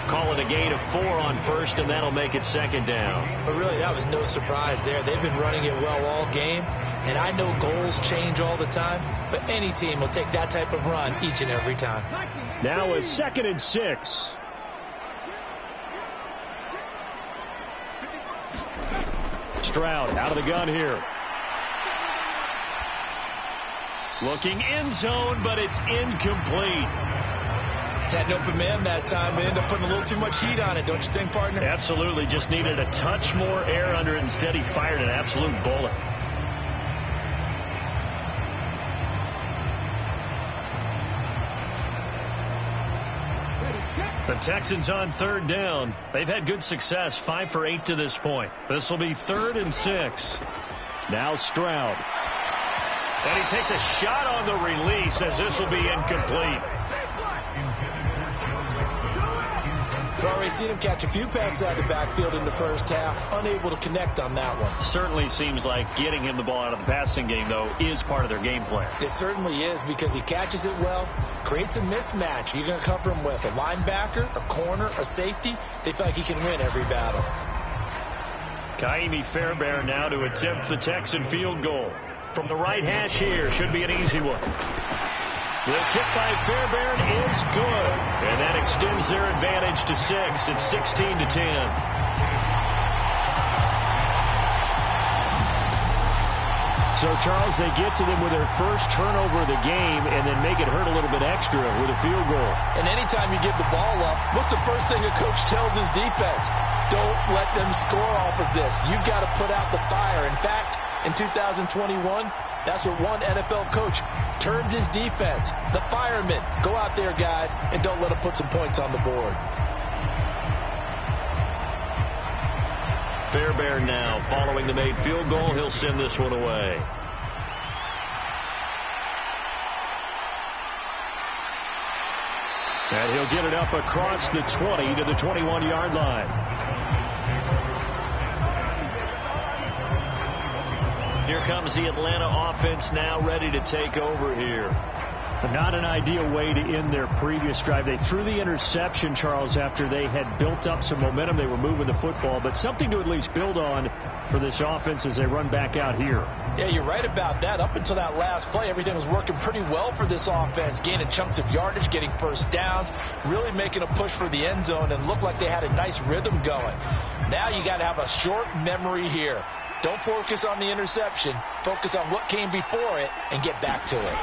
Call it a gain of 4 on 1st, and that'll make it 2nd down. But really, that was no surprise there. They've been running it well all game, and I know goals change all the time, but any team will take that type of run each and every time. Now a 2nd and 6. Stroud out of the gun here. Looking end zone, but it's incomplete. Had an open man that time. They ended up putting a little too much heat on it, don't you think, partner? Absolutely. Just needed a touch more air under it. Instead, he fired an absolute bullet. The Texans on 3rd down. They've had good success, 5 for 8 to this point. This will be 3rd and 6. Now Stroud. And he takes a shot on the release as this will be incomplete. We've already seen him catch a few passes out of the backfield in the first half, unable to connect on that one. Certainly seems like getting him the ball out of the passing game, though, is part of their game plan. It certainly is because he catches it well, creates a mismatch. You're going to cover him with a linebacker, a corner, a safety. They feel like he can win every battle. Kaimi Fairbairn now to attempt the Texan field goal. From the right hash here, should be an easy one. The kick by Fairbairn is good. And that extends their advantage to 6. It's 16-10. So, Charles, they get to them with their first turnover of the game and then make it hurt a little bit extra with a field goal. And anytime you give the ball up, what's the first thing a coach tells his defense? Don't let them score off of this. You've got to put out the fire. In fact, in 2021, that's what one NFL coach termed his defense. The firemen. Go out there, guys, and don't let them put some points on the board. Fairbairn now following the made field goal. He'll send this one away. And he'll get it up across the 20 to the 21-yard line. Here comes the Atlanta offense now ready to take over here. Not an ideal way to end their previous drive. They threw the interception, Charles, after they had built up some momentum. They were moving the football, but something to at least build on for this offense as they run back out here. Yeah, you're right about that. Up until that last play, everything was working pretty well for this offense, gaining chunks of yardage, getting first downs, really making a push for the end zone, and looked like they had a nice rhythm going. Now you got to have a short memory here. Don't focus on the interception. Focus on what came before it and get back to it.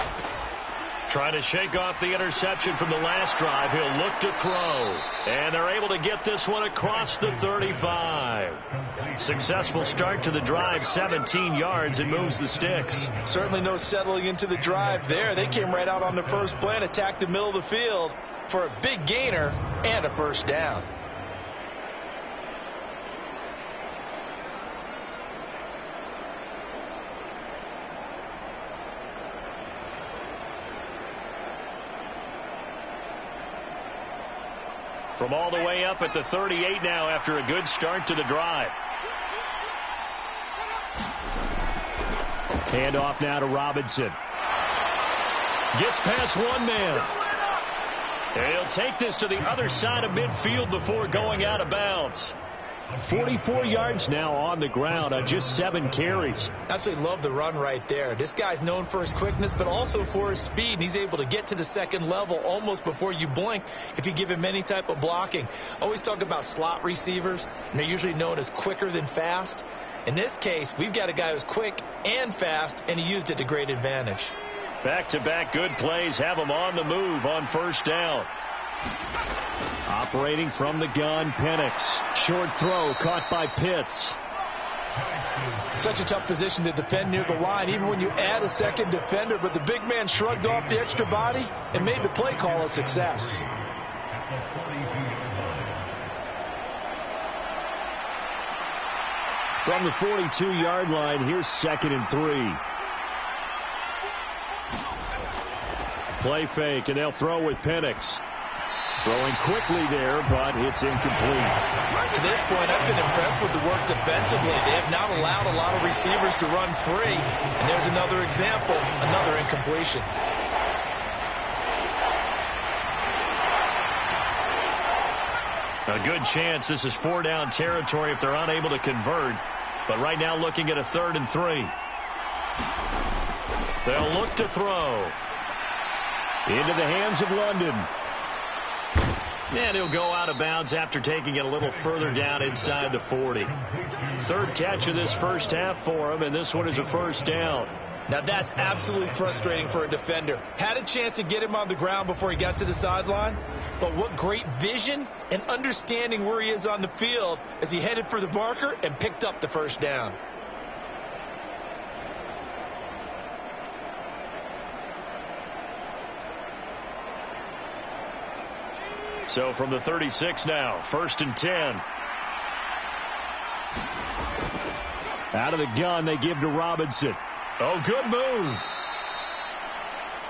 Trying to shake off the interception from the last drive. He'll look to throw. And they're able to get this one across the 35. Successful start to the drive, 17 yards, and moves the sticks. Certainly no settling into the drive there. They came right out on the first play and attacked the middle of the field for a big gainer and a first down. From all the way up at the 38 now after a good start to the drive. Hand off now to Robinson. Gets past one man. And he'll take this to the other side of midfield before going out of bounds. 44 yards now on the ground on just 7 carries. Absolutely love the run right there. This guy's known for his quickness, but also for his speed. And he's able to get to the second level almost before you blink if you give him any type of blocking. Always talk about slot receivers, and they're usually known as quicker than fast. In this case, we've got a guy who's quick and fast, and he used it to great advantage. Back-to-back good plays have him on the move on first down. Operating from the gun, Penix. Short throw caught by Pitts. Such a tough position to defend near the line, even when you add a second defender. But the big man shrugged off the extra body and made the play call a success. From the 42-yard line, here's 2nd and 3. Play fake, and they'll throw with Penix. Throwing quickly there, but it's incomplete. To this point, I've been impressed with the work defensively. They have not allowed a lot of receivers to run free. And there's another example, another incompletion. A good chance this is 4-down territory if they're unable to convert. But right now looking at a 3rd and 3. They'll look to throw. Into the hands of London. And he'll go out of bounds after taking it a little further down inside the 40. 3rd catch of this first half for him, and this one is a first down. Now that's absolutely frustrating for a defender. Had a chance to get him on the ground before he got to the sideline, but what great vision and understanding where he is on the field as he headed for the marker and picked up the first down. So from the 36 now, 1st and 10. Out of the gun, they give to Robinson. Oh, good move.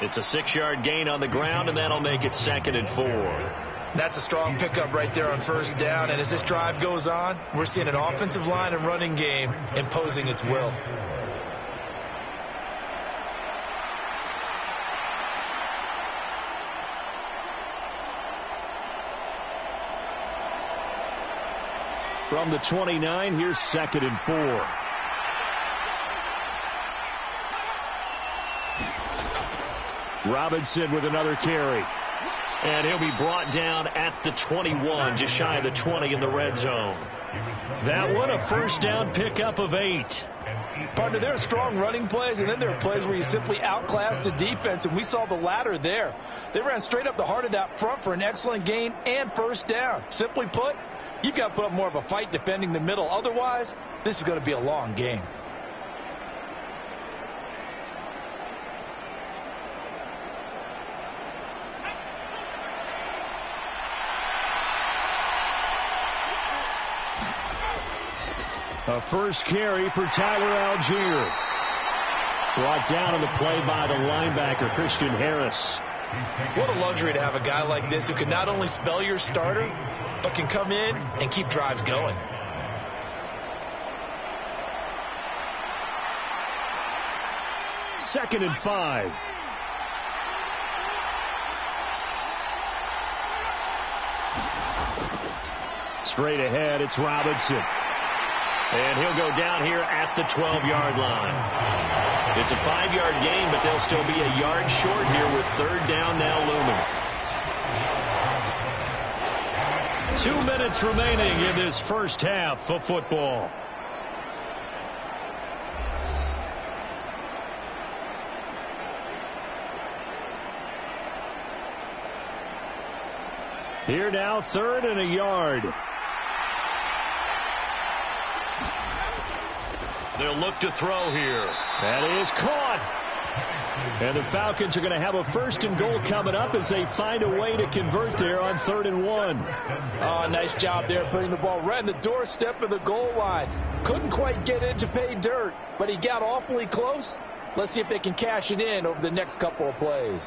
It's a 6-yard gain on the ground, and that'll make it 2nd and 4. That's a strong pickup right there on first down. And as this drive goes on, we're seeing an offensive line and running game imposing its will. From the 29, here's 2nd and 4. Robinson with another carry. And he'll be brought down at the 21, just shy of the 20 in the red zone. That one, a first down pickup of 8. Partner, there are strong running plays, and then there are plays where you simply outclass the defense, and we saw the latter there. They ran straight up the heart of that front for an excellent gain and first down. Simply put, you've got to put up more of a fight defending the middle. Otherwise, this is going to be a long game. A first carry for Tyler Algier. Brought down on the play by the linebacker, Christian Harris. What a luxury to have a guy like this who can not only spell your starter, but can come in and keep drives going. Second and 5. Straight ahead, it's Robinson. And he'll go down here at the 12-yard line. It's a 5-yard gain, but they'll still be a yard short here with third down now looming. 2 minutes remaining in this first half of football. Here now, third and a yard. They'll look to throw here. That is caught. And the Falcons are going to have a first and goal coming up as they find a way to convert there on 3rd and 1. Oh, nice job there putting the ball right in the doorstep of the goal line. Couldn't quite get in to pay dirt, but he got awfully close. Let's see if they can cash it in over the next couple of plays.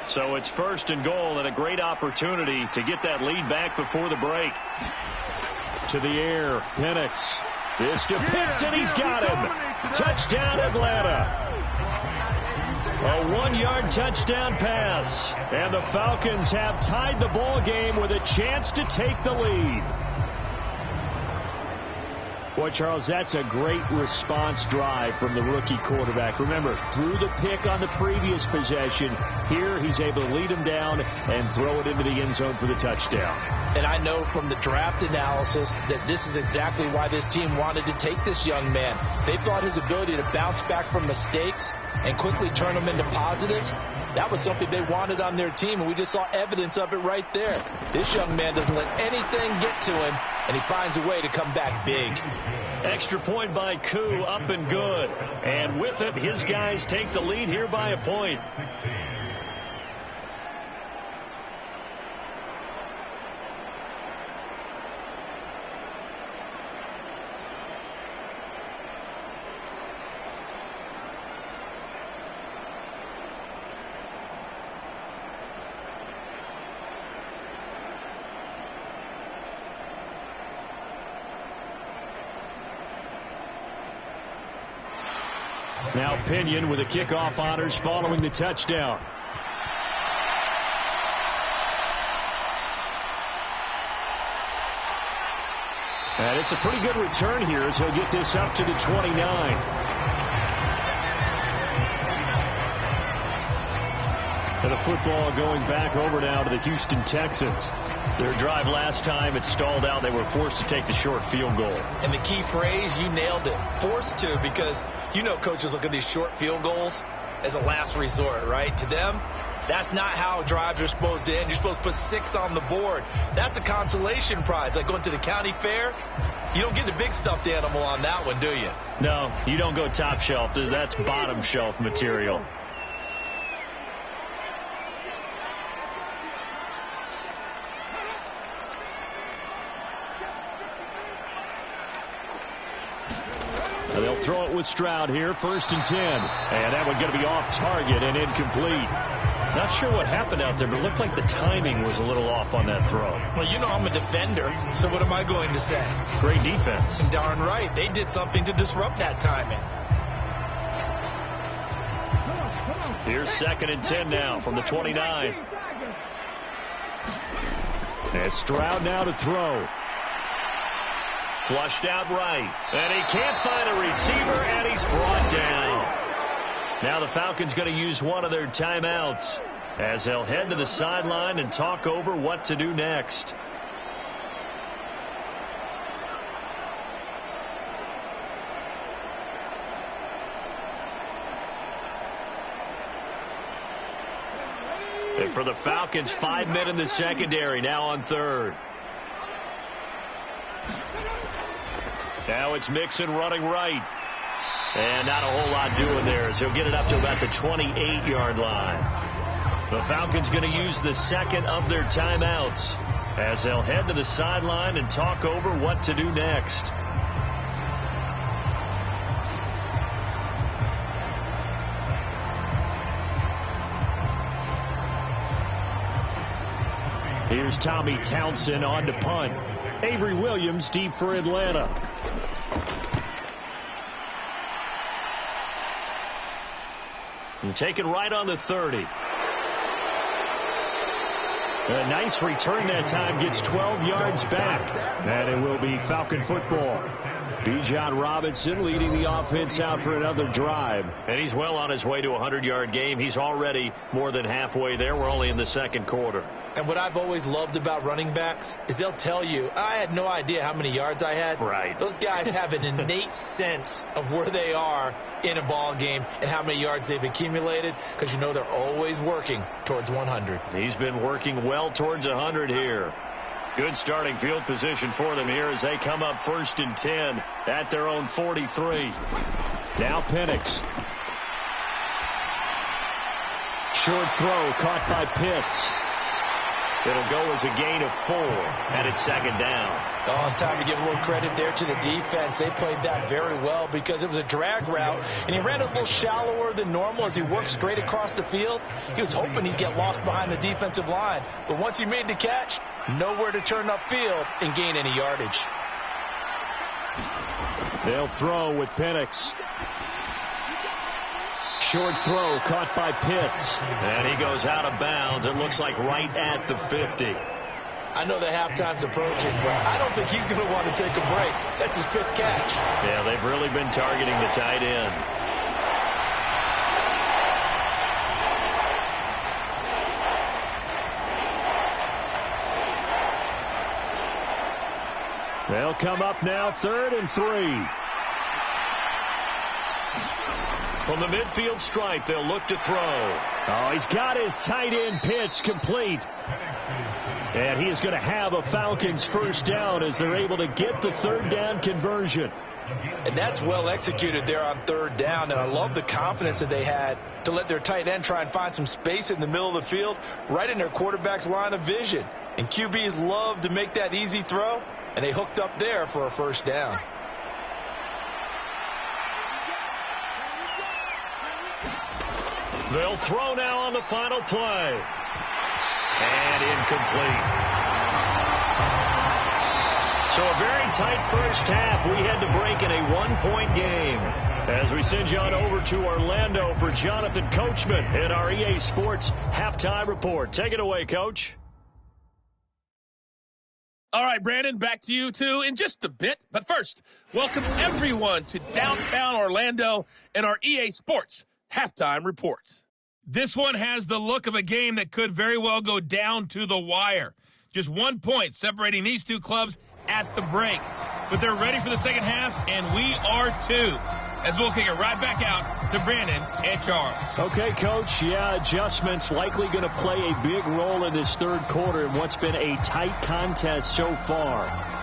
So it's first and goal and a great opportunity to get that lead back before the break. To the air, Penix. This to Pitts, and he's got him. Touchdown, Atlanta. A 1-yard touchdown pass. And the Falcons have tied the ball game with a chance to take the lead. Boy, Charles, that's a great response drive from the rookie quarterback. Remember, threw the pick on the previous possession. Here, he's able to lead him down and throw it into the end zone for the touchdown. And I know from the draft analysis that this is exactly why this team wanted to take this young man. They thought his ability to bounce back from mistakes and quickly turn them into positives, that was something they wanted on their team, and we just saw evidence of it right there. This young man doesn't let anything get to him, and he finds a way to come back big. Extra point by Koo, up and good. And with it, his guys take the lead here by a point. Now Pinion with the kickoff honors following the touchdown. And it's a pretty good return here as he'll get this up to the 29. And the football going back over now to the Houston Texans. Their drive last time, it stalled out. They were forced to take the short field goal. And the key phrase, you nailed it, forced to, because you know coaches look at these short field goals as a last resort, right? To them, that's not how drives are supposed to end. You're supposed to put 6 on the board. That's a consolation prize. Like going to the county fair, you don't get the big stuffed animal on that one, do you? No, you don't go top shelf. That's bottom shelf material. They'll throw it with Stroud here, 1st and 10. And that one going to be off target and incomplete. Not sure what happened out there, but it looked like the timing was a little off on that throw. Well, you know I'm a defender, so what am I going to say? Great defense. Darn right. They did something to disrupt that timing. Here's 2nd and 10 now from the 29. And Stroud now to throw. Flushed out right. And he can't find a receiver, and he's brought down. Now the Falcons going to use one of their timeouts as they'll head to the sideline and talk over what to do next. And for the Falcons, 5 men in the secondary, now on third. Now it's Mixon running right. And not a whole lot doing there as he'll get it up to about the 28-yard line. The Falcons going to use the second of their timeouts as they'll head to the sideline and talk over what to do next. Here's Tommy Townsend on to punt. Avery Williams deep for Atlanta. And taken right on the 30. A nice return that time. Gets 12 yards back. And it will be Falcon football. Bijan Robinson leading the offense out for another drive. And he's well on his way to a 100-yard game. He's already more than halfway there. We're only in the second quarter. And what I've always loved about running backs is they'll tell you, I had no idea how many yards I had. Right. Those guys have an innate sense of where they are in a ball game and how many yards they've accumulated, because you know they're always working towards 100. He's been working well towards 100 here. Good starting field position for them here as they come up 1st and 10 at their own 43. Now Penix. Short throw caught by Pitts. It'll go as a gain of 4, and it's second down. Oh, it's time to give a little credit there to the defense. They played that very well because it was a drag route, and he ran a little shallower than normal as he worked straight across the field. He was hoping he'd get lost behind the defensive line, but once he made the catch, nowhere to turn upfield and gain any yardage. They'll throw with Penix. Short throw caught by Pitts. And he goes out of bounds. It looks like right at the 50. I know that halftime's approaching, but I don't think he's going to want to take a break. That's his 5th catch. Yeah, they've really been targeting the tight end. They'll come up now 3rd and 3. From the midfield stripe, they'll look to throw. Oh, he's got his tight end pitch complete. And he is going to have a Falcons first down as they're able to get the 3rd down conversion. And that's well executed there on 3rd down. And I love the confidence that they had to let their tight end try and find some space in the middle of the field, right in their quarterback's line of vision. And QBs love to make that easy throw, and they hooked up there for a first down. They'll throw now on the final play. And incomplete. So a very tight first half. We had to break in a 1-point game. As we send you on over to Orlando for Jonathan Coachman in our EA Sports Halftime Report. Take it away, Coach. All right, Brandon, back to you, too, in just a bit. But first, welcome everyone to downtown Orlando and our EA Sports Halftime Report. This one has the look of a game that could very well go down to the wire. Just 1 point separating these two clubs at the break. But they're ready for the second half, and we are too. As we'll kick it right back out to Brandon and Charles. Okay, Coach. Yeah, adjustments likely going to play a big role in this 3rd quarter in what's been a tight contest so far.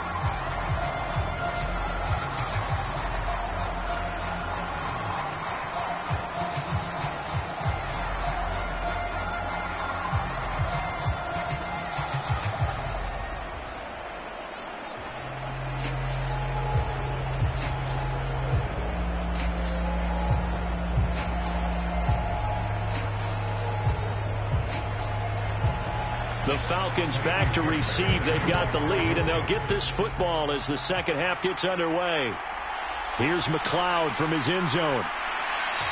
The Falcons back to receive. They've got the lead, and they'll get this football as the second half gets underway. Here's McLeod from his end zone.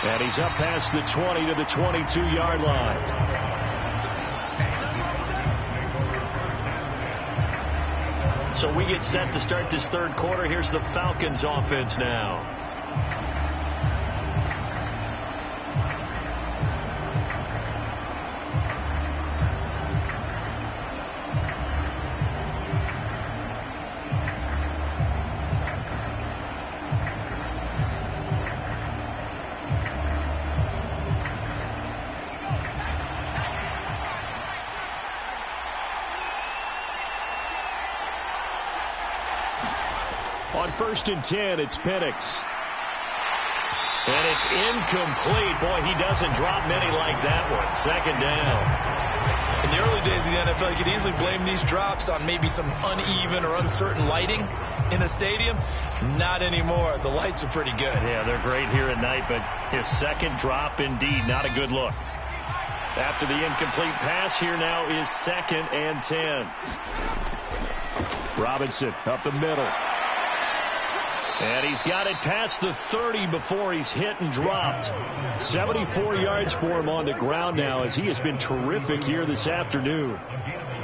And he's up past the 20 to the 22-yard line. So we get set to start this third quarter. Here's the Falcons offense now. On 1st and 10, it's Penix. And it's incomplete. Boy, he doesn't drop many like that one. 2nd down. In the early days of the NFL, you could easily blame these drops on maybe some uneven or uncertain lighting in a stadium. Not anymore. The lights are pretty good. Yeah, they're great here at night, but his second drop, indeed, not a good look. After the incomplete pass, here now is 2nd and 10. Robinson up the middle. And he's got it past the 30 before he's hit and dropped. 74 yards for him on the ground now, as he has been terrific here this afternoon.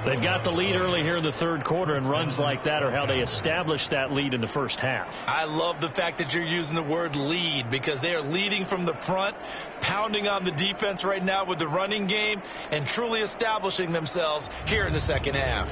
They've got the lead early here in the third quarter, and runs like that are how they establish that lead in the first half. I love the fact that you're using the word lead, because they are leading from the front, pounding on the defense right now with the running game, and truly establishing themselves here in the second half.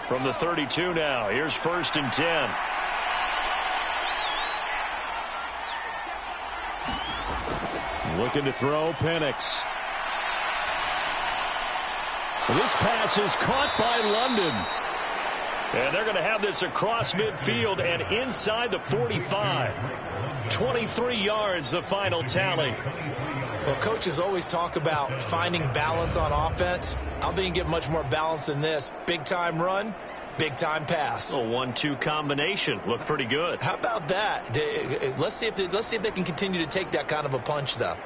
From the 32 now, here's 1st and 10. Looking to throw, Penix. This pass is caught by London. And they're going to have this across midfield and inside the 45. 23 yards, the final tally. Well, coaches always talk about finding balance on offense. I don't think you get much more balance than this. Big-time run, big-time pass. A 1-2 combination. Looked pretty good. How about that? Let's see if they can continue to take that kind of a punch, though.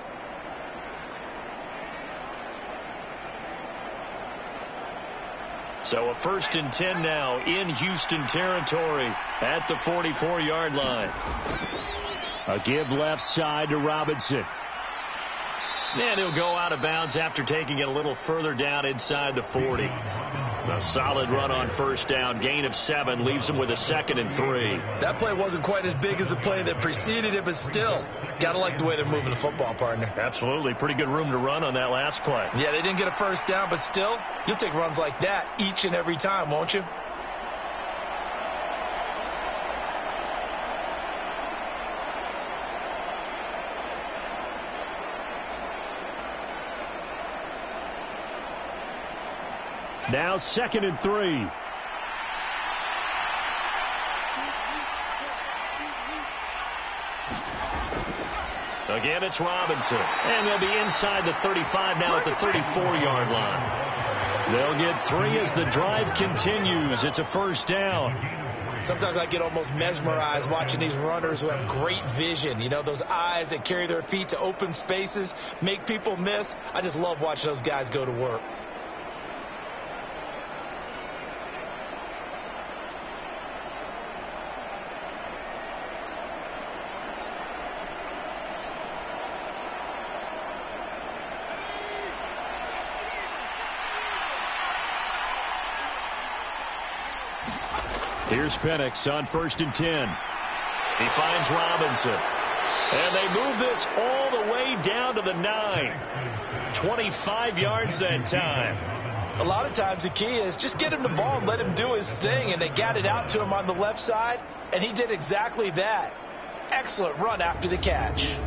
So a 1st and 10 now in Houston territory at the 44-yard line. A give left side to Robinson. And he'll go out of bounds after taking it a little further down inside the 40. A solid run on 1st down. Gain of 7 leaves him with a 2nd and 3. That play wasn't quite as big as the play that preceded it, but still, got to like the way they're moving the football, partner. Absolutely. Pretty good room to run on that last play. Yeah, they didn't get a 1st down, but still, you'll take runs like that each and every time, won't you? Now 2nd and 3. Again, it's Robinson. And they'll be inside the 35 now at the 34-yard line. They'll get 3 as the drive continues. It's a 1st down. Sometimes I get almost mesmerized watching these runners who have great vision. You know, those eyes that carry their feet to open spaces, make people miss. I just love watching those guys go to work. Here's Penix on 1st and 10. He finds Robinson. And they move this all the way down to the 9. 25 yards that time. A lot of times the key is just get him the ball and let him do his thing. And they got it out to him on the left side, and he did exactly that. Excellent run after the catch.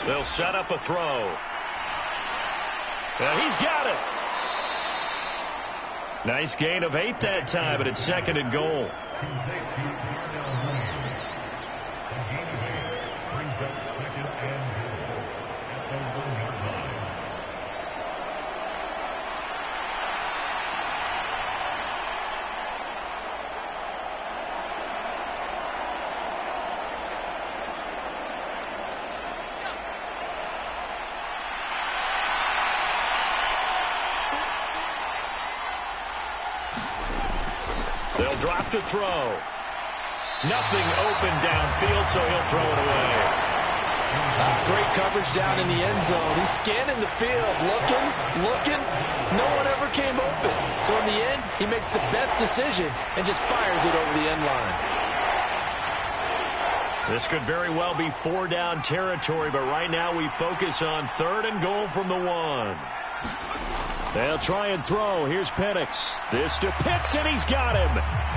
They'll set up a throw. And he's got it. Nice gain of 8 that time, but it's 2nd and goal. They'll drop to throw. Nothing open downfield, so he'll throw it away. Great coverage down in the end zone. He's scanning the field, looking. No one ever came open. So in the end, he makes the best decision and just fires it over the end line. This could very well be 4-down territory, but right now we focus on 3rd and goal from the 1. They'll try and throw. Here's Penix. This to Pitts, and he's got him.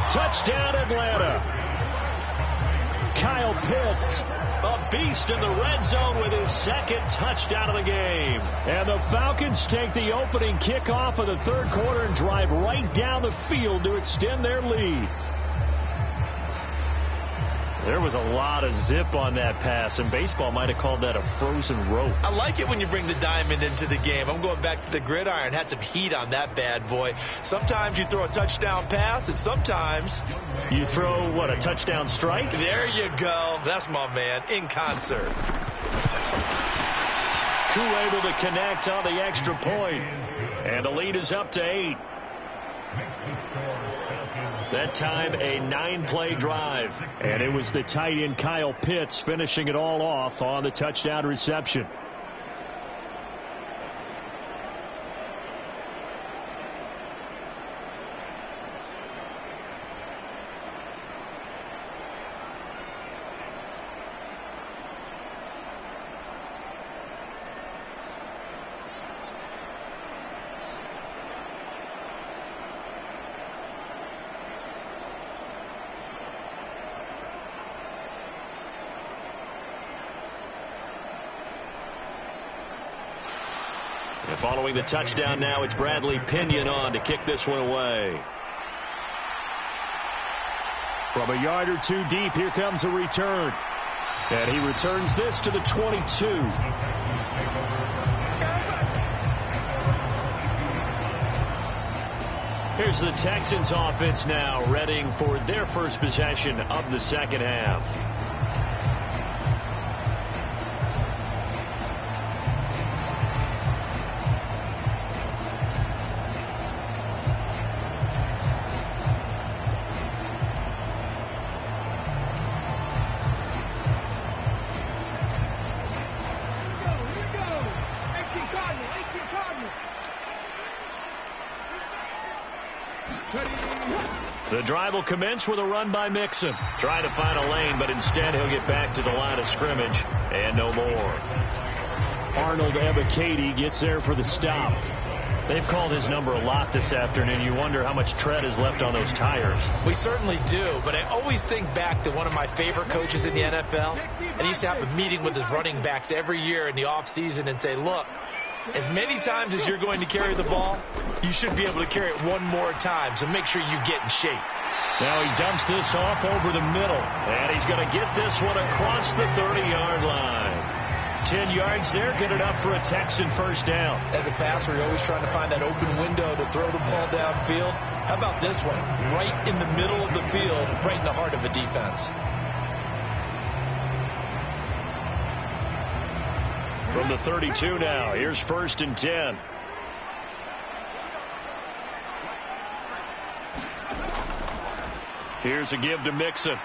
Touchdown, Atlanta. Kyle Pitts, a beast in the red zone with his 2nd touchdown of the game. And the Falcons take the opening kickoff of the 3rd quarter and drive right down the field to extend their lead. There was a lot of zip on that pass, and baseball might have called that a frozen rope. I like it when you bring the diamond into the game. I'm going back to the gridiron. Had some heat on that bad boy. Sometimes you throw a touchdown pass, and sometimes you throw, what, a touchdown strike? There you go. That's my man, in concert. Koo able to connect on the extra point, and the lead is up to 8. That time a 9-play drive, and it was the tight end Kyle Pitts finishing it all off on the touchdown reception. And following the touchdown now, it's Bradley Pinion on to kick this one away. From a yard or two deep, here comes a return. And he returns this to the 22. Here's the Texans offense now, readying for their first possession of the 2nd half. The drive will commence with a run by Mixon. Trying to find a lane, but instead he'll get back to the line of scrimmage and no more. Arnold Ebiketie gets there for the stop. They've called his number a lot this afternoon. You wonder how much tread is left on those tires. We certainly do, but I always think back to one of my favorite coaches in the NFL. And he used to have a meeting with his running backs every year in the offseason and say, look, as many times as you're going to carry the ball, you should be able to carry it one more time, so make sure you get in shape. Now he dumps this off over the middle, and he's going to get this one across the 30-yard line. 10 yards there, good enough for a Texan first down. As a passer, you're always trying to find that open window to throw the ball downfield. How about this one? Right in the middle of the field, right in the heart of the defense. From the 32 now, here's 1st and 10. Here's a give to Mixon.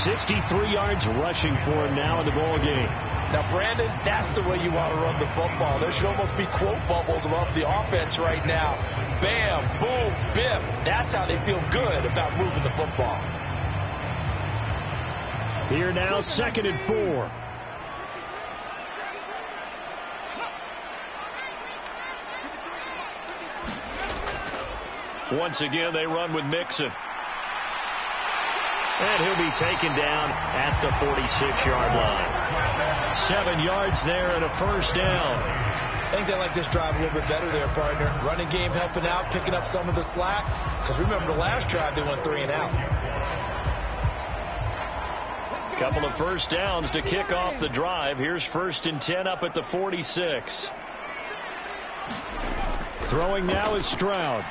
63 yards rushing for him now in the ball game. Now, Brandon, that's the way you want to run the football. There should almost be quote bubbles about the offense right now. Bam, boom, bim. That's how they feel good about moving the football. Here now, 2nd and 4. Once again, they run with Mixon. And he'll be taken down at the 46-yard line. 7 yards there and a first down. I think they like this drive a little bit better there, partner. Running game helping out, picking up some of the slack. Because remember, the last drive they went 3 and out. Couple of first downs to kick off the drive. Here's 1st and 10 up at the 46. Throwing now is Stroud.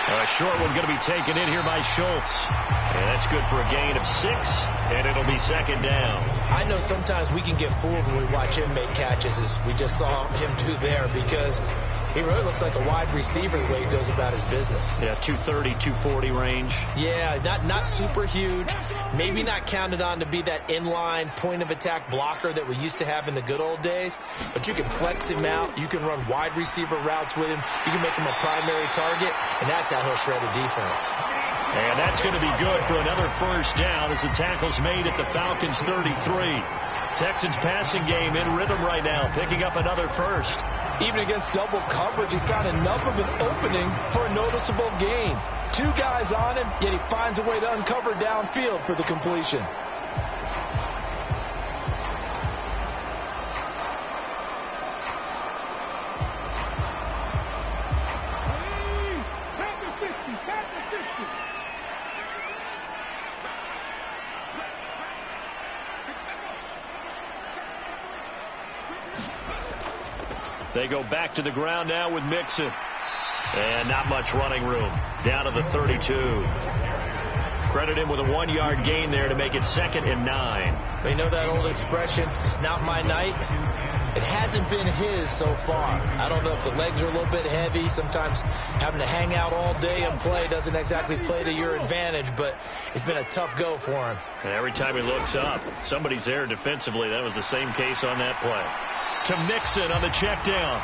A short one going to be taken in here by Schultz. And that's good for a gain of 6, and it'll be 2nd down. I know sometimes we can get fooled when we watch him make catches, as we just saw him do there, because he really looks like a wide receiver the way he goes about his business. Yeah, 230, 240 range. Yeah, not super huge. Maybe not counted on to be that inline point-of-attack blocker that we used to have in the good old days. But you can flex him out. You can run wide receiver routes with him. You can make him a primary target, and that's how he'll shred a defense. And that's going to be good for another first down as the tackle's made at the Falcons' 33. Texans passing game in rhythm right now, picking up another first. Even against double coverage, he found enough of an opening for a noticeable gain. 2 guys on him, yet he finds a way to uncover downfield for the completion. They go back to the ground now with Mixon. And not much running room. Down to the 32. Credit him with a 1-yard gain there to make it 2nd and 9. They know that old expression, it's not my night. It hasn't been his so far. I don't know if the legs are a little bit heavy. Sometimes having to hang out all day and play doesn't exactly play to your advantage, but it's been a tough go for him. And every time he looks up, somebody's there defensively. That was the same case on that play. To Mixon on the check down.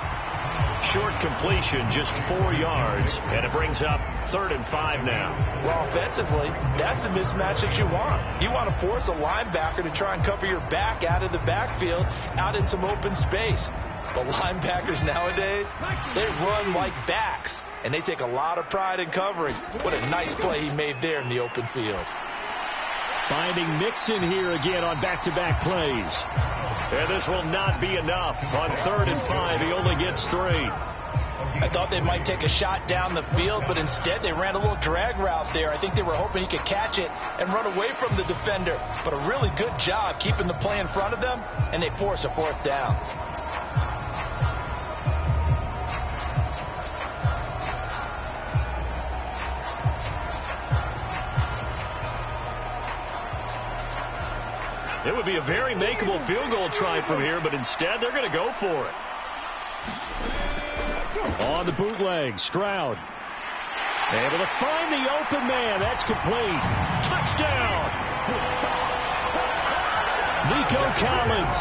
Short completion, just 4 yards, and it brings up 3rd and 5 now. Well, offensively, that's the mismatch that you want. You want to force a linebacker to try and cover your back out of the backfield, out in some open space. But linebackers nowadays, they run like backs, and they take a lot of pride in covering. What a nice play he made there in the open field. Finding Mixon here again on back-to-back plays. And this will not be enough. On 3rd and 5, he only gets 3. I thought they might take a shot down the field, but instead they ran a little drag route there. I think they were hoping he could catch it and run away from the defender. But a really good job keeping the play in front of them, and they force a 4th down. It would be a very makeable field goal try from here, but instead they're going to go for it. On the bootleg, Stroud. Able to find the open man. That's complete. Touchdown. Nico Collins,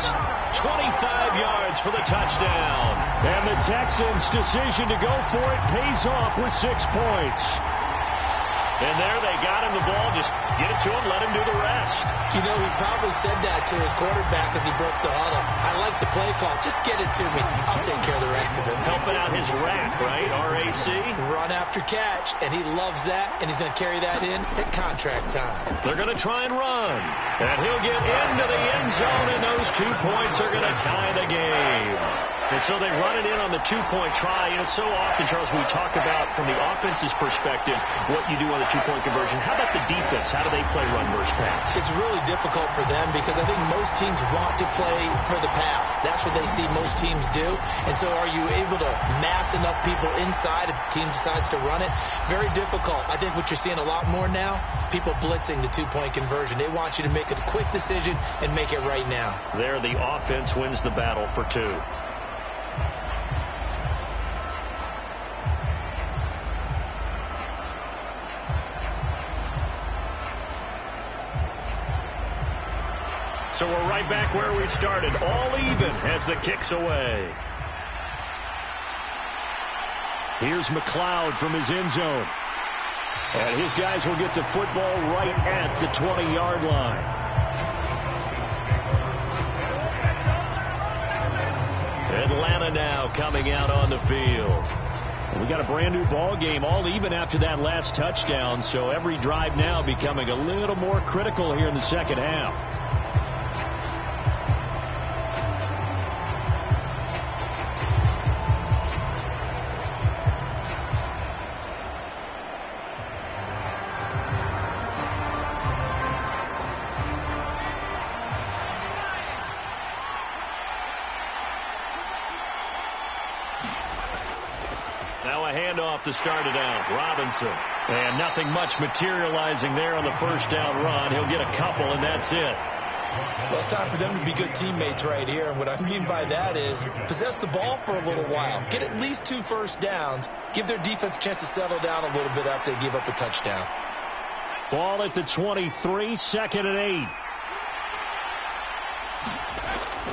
25 yards for the touchdown. And the Texans' decision to go for it pays off with 6 points. And there they got him the ball. Just get it to him, let him do the rest. You know, he probably said that to his quarterback as he broke the huddle. I like the play call. Just get it to me. I'll take care of the rest of it. Helping out his rack, right? RAC. Run after catch, and he loves that, and he's going to carry that in at contract time. They're going to try and run. And he'll get into the end zone, and those 2 points are going to tie the game. And so they run it in on the 2-point try. And so often, Charles, we talk about from the offense's perspective what you do on the 2-point conversion. How about the defense? How do they play run versus pass? It's really difficult for them because I think most teams want to play for the pass. That's what they see most teams do. And so are you able to mass enough people inside if the team decides to run it? Very difficult. I think what you're seeing a lot more now, people blitzing the 2-point conversion. They want you to make a quick decision and make it right now. There, the offense wins the battle for 2. So we're right back where we started, all even as the kick's away. Here's McLeod from his end zone. And his guys will get the football right at the 20-yard line. Atlanta now coming out on the field. We got a brand new ball game, all even after that last touchdown. So every drive now becoming a little more critical here in the second half. Now a handoff to start it out. Robinson. And nothing much materializing there on the first down run. He'll get a couple, and that's it. Well, it's time for them to be good teammates right here. And what I mean by that is possess the ball for a little while. Get at least 2 first downs. Give their defense a chance to settle down a little bit after they give up a touchdown. Ball at the 23, 2nd and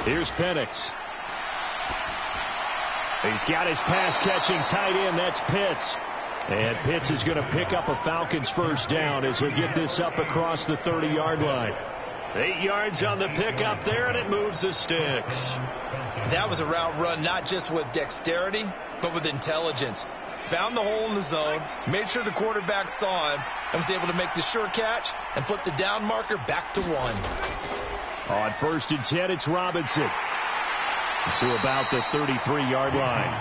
8. Here's Penix. He's got his pass-catching tight end. That's Pitts. And Pitts is going to pick up a Falcons first down as he'll get this up across the 30-yard line. 8 yards on the pickup there, and it moves the sticks. That was a route run not just with dexterity, but with intelligence. Found the hole in the zone, made sure the quarterback saw him, and was able to make the sure catch and flip the down marker back to 1. On 1st and 10, it's Robinson to about the 33-yard line.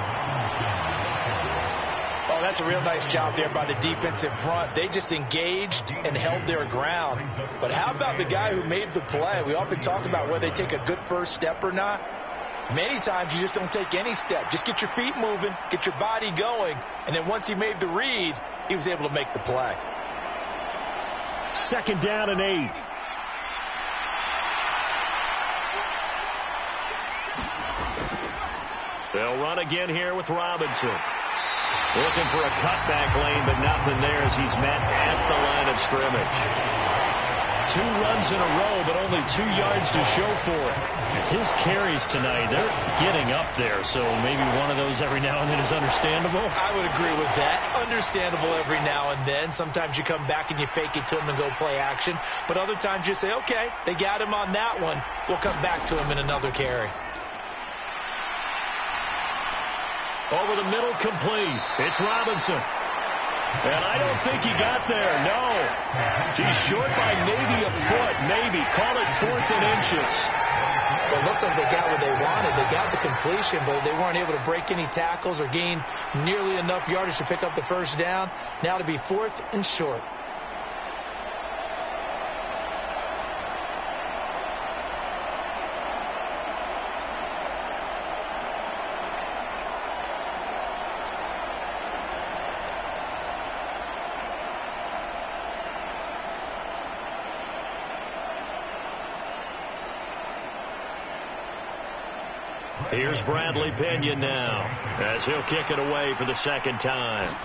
Oh, that's a real nice job there by the defensive front. They just engaged and held their ground. But how about the guy who made the play? We often talk about whether they take a good first step or not. Many times you just don't take any step. Just get your feet moving, get your body going, and then once he made the read, he was able to make the play. 2nd down and 8. They'll run again here with Robinson. Looking for a cutback lane, but nothing there as he's met at the line of scrimmage. 2 runs in a row, but only 2 yards to show for it. His carries tonight, they're getting up there, so maybe one of those every now and then is understandable. I would agree with that. Understandable every now and then. Sometimes you come back and you fake it to him and go play action. But other times you say, okay, they got him on that one. We'll come back to him in another carry. Over the middle, complete. It's Robinson. And I don't think he got there, no. He's short by maybe a foot, maybe. Call it 4th and inches. Well, it looks like they got what they wanted. They got the completion, but they weren't able to break any tackles or gain nearly enough yardage to pick up the first down. Now to be 4th and short. Here's Bradley Pinion now as he'll kick it away for the 2nd time.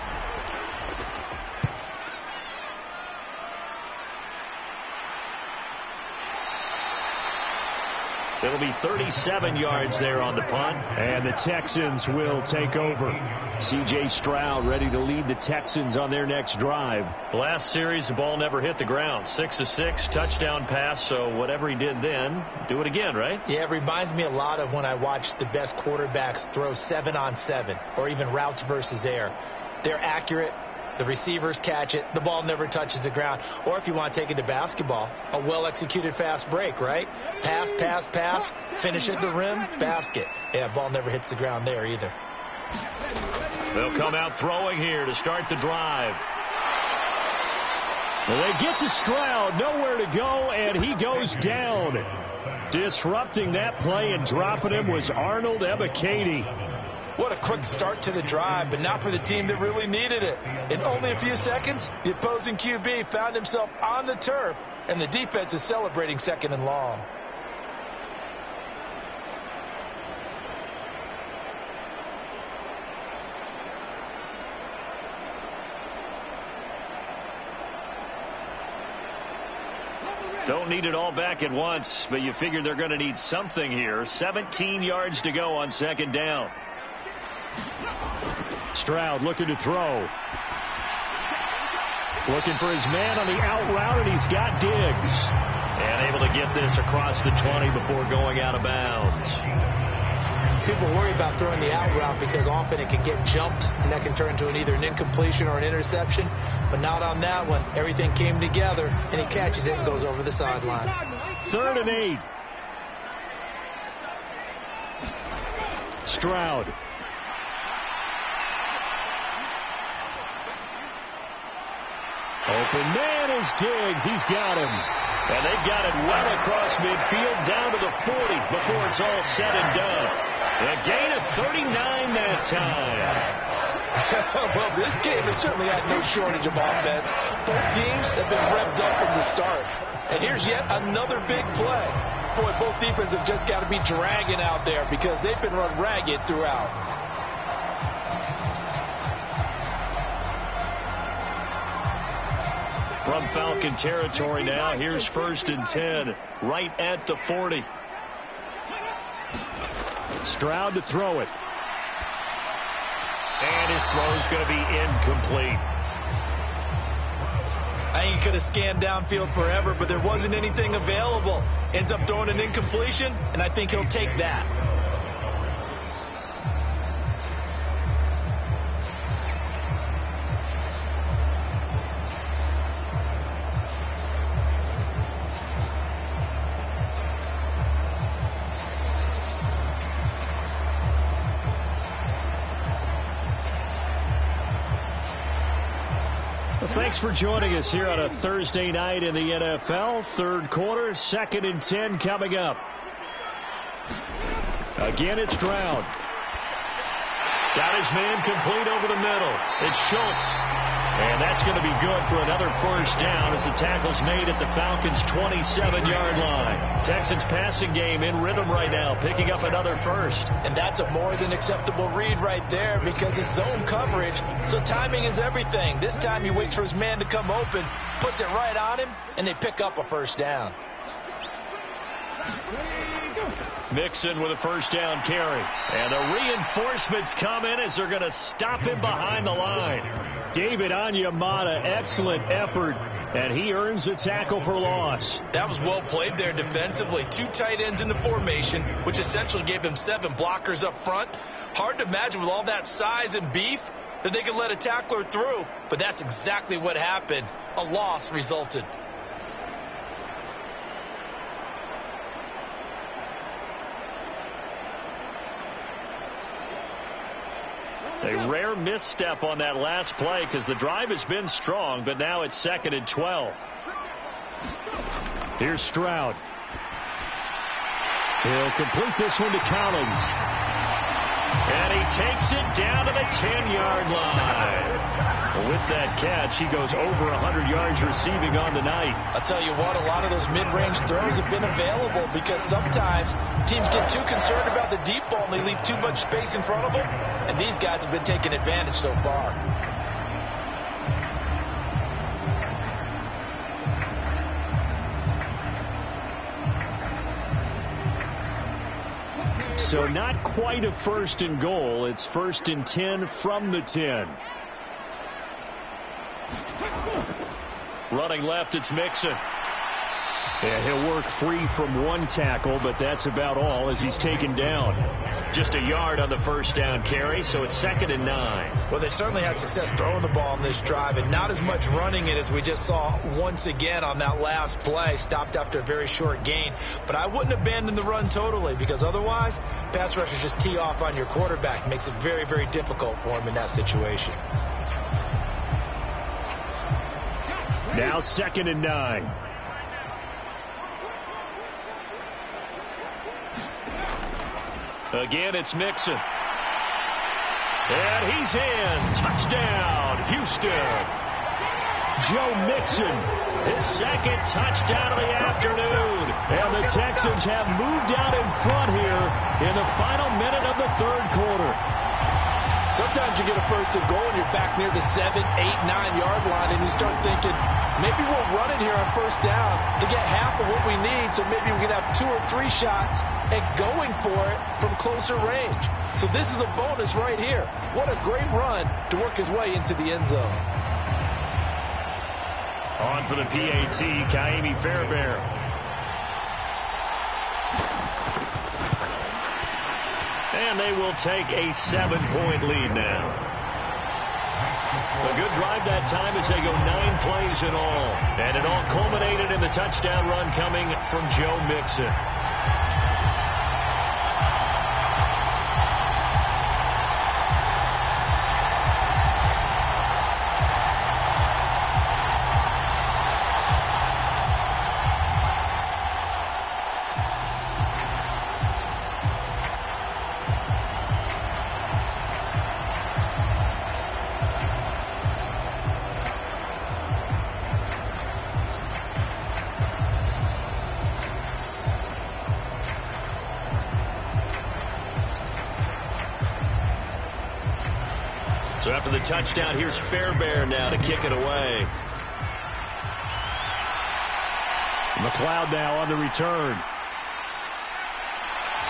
It'll be 37 yards there on the punt, and the Texans will take over. C.J. Stroud ready to lead the Texans on their next drive. Last series, the ball never hit the ground. 6 of 6, touchdown pass, so whatever he did then, do it again, right? Yeah, it reminds me a lot of when I watched the best quarterbacks throw 7-on-7 or even routes versus air. They're accurate. The receivers catch it. The ball never touches the ground. Or if you want to take it to basketball, a well-executed fast break, right? Pass, pass, pass, finish at the rim, basket. Yeah, ball never hits the ground there either. They'll come out throwing here to start the drive. Well, they get to Stroud, nowhere to go, and he goes down. Disrupting that play and dropping him was Arnold Ebiketie. What a quick start to the drive, but not for the team that really needed it. In only a few seconds, the opposing QB found himself on the turf, and the defense is celebrating 2nd and long. Don't need it all back at once, but you figure they're going to need something here. 17 yards to go on 2nd down. Stroud looking to throw. Looking for his man on the out route, and he's got Diggs. And able to get this across the 20 before going out of bounds. People worry about throwing the out route because often it can get jumped, and that can turn into either an incompletion or an interception. But not on that one. Everything came together, and he catches it and goes over the sideline. 3rd and 8. Stroud. Open man is Diggs. He's got him. And they've got it well across midfield down to the 40 before it's all said and done. A gain of 39 that time. Well, this game has certainly had no shortage of offense. Both teams have been revved up from the start. And here's yet another big play. Boy, both defenses have just got to be dragging out there because they've been run ragged throughout. From Falcon territory now, here's 1st and 10, right at the 40. Stroud to throw it. And his throw's going to be incomplete. I think he could have scanned downfield forever, but there wasn't anything available. Ends up throwing an incompletion, and I think he'll take that. Thanks for joining us here on a Thursday night in the NFL. Third quarter, 2nd and 10 coming up. Again, it's Stroud. Got his man complete over the middle. It's Schultz. And that's going to be good for another first down as the tackle's made at the Falcons' 27-yard line. Texans passing game in rhythm right now, picking up another first. And that's a more than acceptable read right there because it's zone coverage, so timing is everything. This time he waits for his man to come open, puts it right on him, and they pick up a first down. Mixon with a first down carry. And the reinforcements come in as they're going to stop him behind the line. David Onyemata, excellent effort, and he earns a tackle for loss. That was well played there defensively. 2 tight ends in the formation, which essentially gave him 7 blockers up front. Hard to imagine with all that size and beef that they could let a tackler through, but that's exactly what happened. A loss resulted. A rare misstep on that last play because the drive has been strong, but now it's 2nd and 12. Here's Stroud. He'll complete this one to Collins. And he takes it down to the 10-yard line. With that catch, he goes over 100 yards receiving on the night. I'll tell you what, a lot of those mid-range throws have been available because sometimes teams get too concerned about the deep ball and they leave too much space in front of them, and these guys have been taking advantage so far. So not quite a 1st and goal. It's 1st and 10 from the 10. Running left, it's Mixon. And he'll work free from one tackle, but that's about all as he's taken down. Just a yard on the first down carry, so it's 2nd and 9. Well, they certainly had success throwing the ball on this drive, and not as much running it as we just saw once again on that last play. Stopped after a very short gain. But I wouldn't abandon the run totally, because otherwise, pass rushers just tee off on your quarterback. Makes it very, very difficult for him in that situation. Now 2nd and 9. Again, it's Mixon. And he's in. Touchdown, Houston. Joe Mixon, his 2nd touchdown of the afternoon. And the Texans have moved out in front here in the final minute of the 3rd quarter. Sometimes you get a 1st and goal and you're back near the 7, 8, 9-yard line and you start thinking, maybe we'll run it here on 1st down to get half of what we need, so maybe we can have 2 or 3 shots at going for it from closer range. So this is a bonus right here. What a great run to work his way into the end zone. On for the PAT, Kaimi Fairbairn. And they will take a 7-point lead now. A good drive that time as they go 9 plays in all. And it all culminated in the touchdown run coming from Joe Mixon. So after the touchdown, here's Fairbairn now to kick it away. McLeod now on the return.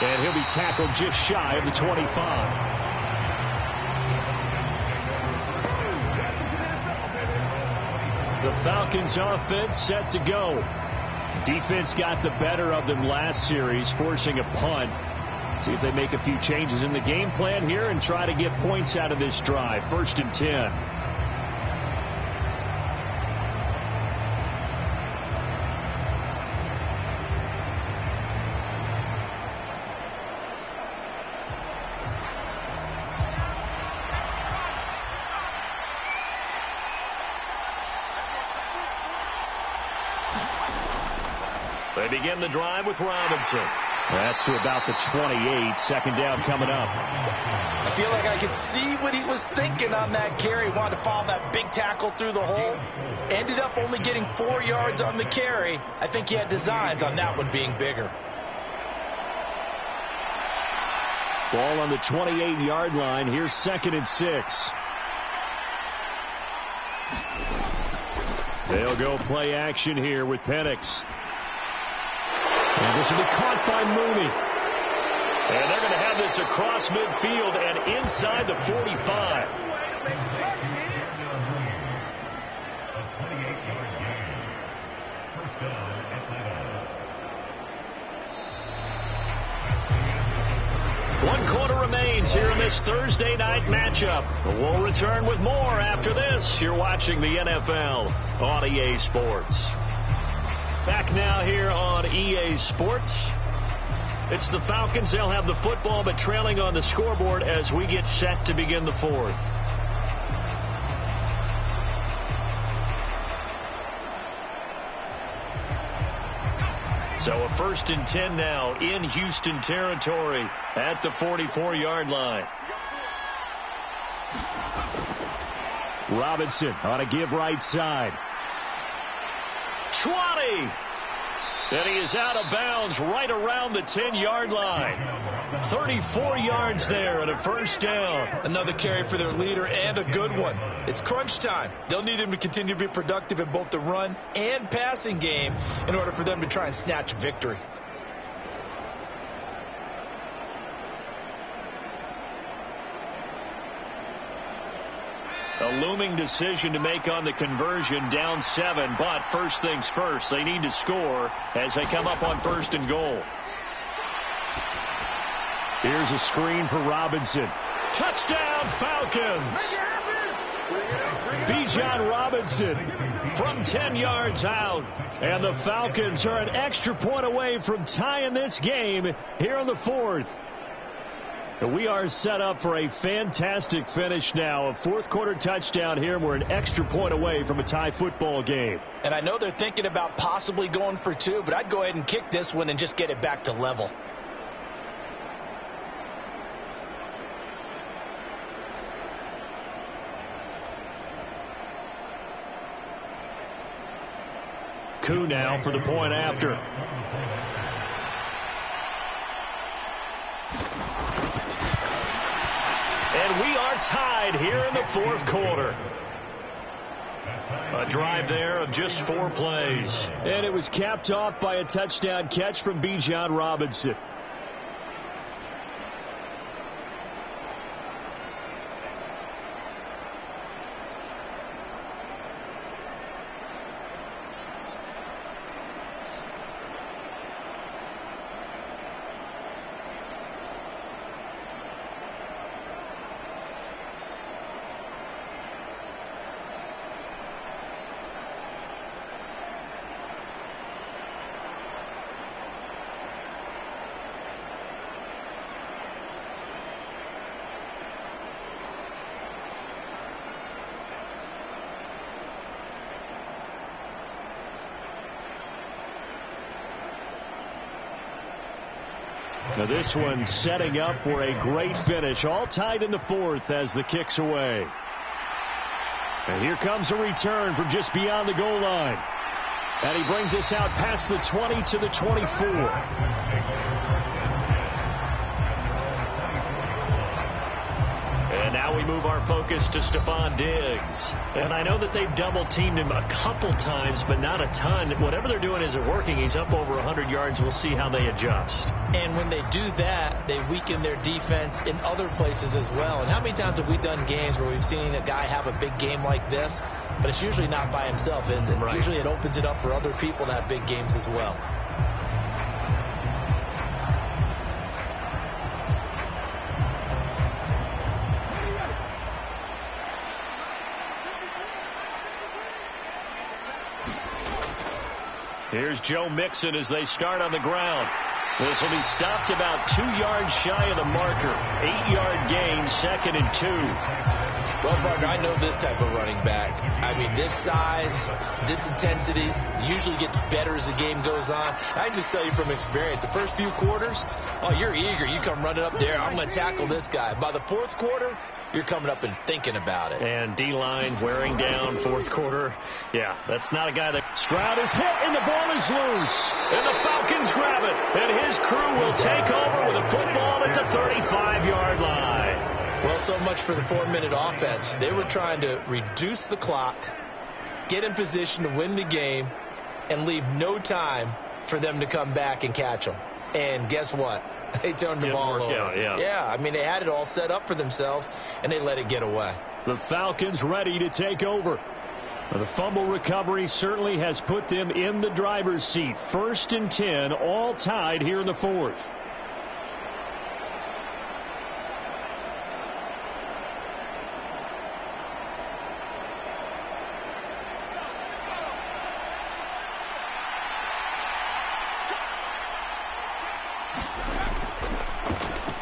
And he'll be tackled just shy of the 25. The Falcons offense set to go. Defense got the better of them last series, forcing a punt. See if they make a few changes in the game plan here and try to get points out of this drive. 1st and 10. They begin the drive with Robinson. That's to about the 28. 2nd down coming up. I feel like I could see what he was thinking on that carry. Wanted to follow that big tackle through the hole. Ended up only getting 4 yards on the carry. I think he had designs on that one being bigger. Ball on the 28-yard line. Here's 2nd and 6. They'll go play action here with Penix. And this will be caught by Mooney. And they're going to have this across midfield and inside the 45. One quarter remains here in this Thursday night matchup. We'll return with more after this. You're watching the NFL on EA Sports. Back now here on EA Sports. It's the Falcons. They'll have the football, but trailing on the scoreboard as we get set to begin the 4th. So a 1st and 10 now in Houston territory at the 44-yard line. Robinson on a give right side. 20. And he is out of bounds right around the 10-yard line. 34 yards there and a 1st down. Another carry for their leader and a good one. It's crunch time. They'll need him to continue to be productive in both the run and passing game in order for them to try and snatch a victory. A looming decision to make on the conversion, down 7, but first things first, they need to score as they come up on 1st and goal. Here's a screen for Robinson. Touchdown, Falcons! Bijan Robinson From 10 yards out. And the Falcons are an extra point away from tying this game here in the 4th. We are set up for a fantastic finish now. A 4th quarter touchdown here. We're an extra point away from a tie football game. And I know they're thinking about possibly going for 2, but I'd go ahead and kick this one and just get it back to level. Koo now for the point after. And we are tied here in the 4th quarter. A drive there of just 4 plays. And it was capped off by a touchdown catch from Bijan Robinson. Now this one setting up for a great finish. All tied in the 4th as the kick's away. And here comes a return from just beyond the goal line. And he brings us out past the 20 to the 24. And Now we move our focus to Stephon Diggs. And I know that they've double-teamed him a couple times, but not a ton. Whatever they're doing isn't working. He's up over 100 yards. We'll see how they adjust. And when they do that, they weaken their defense in other places as well. And how many times have we done games where we've seen a guy have a big game like this, but it's usually not by himself, is it? Right. Usually it opens it up for other people to have big games as well. Here's Joe Mixon as they start on the ground. This will be stopped about 2 yards shy of the marker. 8-yard gain, 2nd and 2. Well, partner, I know this type of running back. I mean, this size, this intensity usually gets better as the game goes on. I just tell you from experience, the first few quarters, oh, you're eager. You come running up there. I'm going to tackle this guy. By the fourth quarter, you're coming up and thinking about it. And D-line wearing down fourth quarter. Yeah, that's not a guy that... Stroud is hit, and the ball is loose. And the Falcons grab it. And his crew will take over with a football at the 35-yard line. Well, so much for the 4-minute offense. They were trying to reduce the clock, get in position to win the game, and leave no time for them to come back and catch them. And guess what? They turned the ball over. Yeah, I mean, they had it all set up for themselves, and they let it get away. The Falcons ready to take over. The fumble recovery certainly has put them in the driver's seat. 1st and 10, all tied here in the 4th.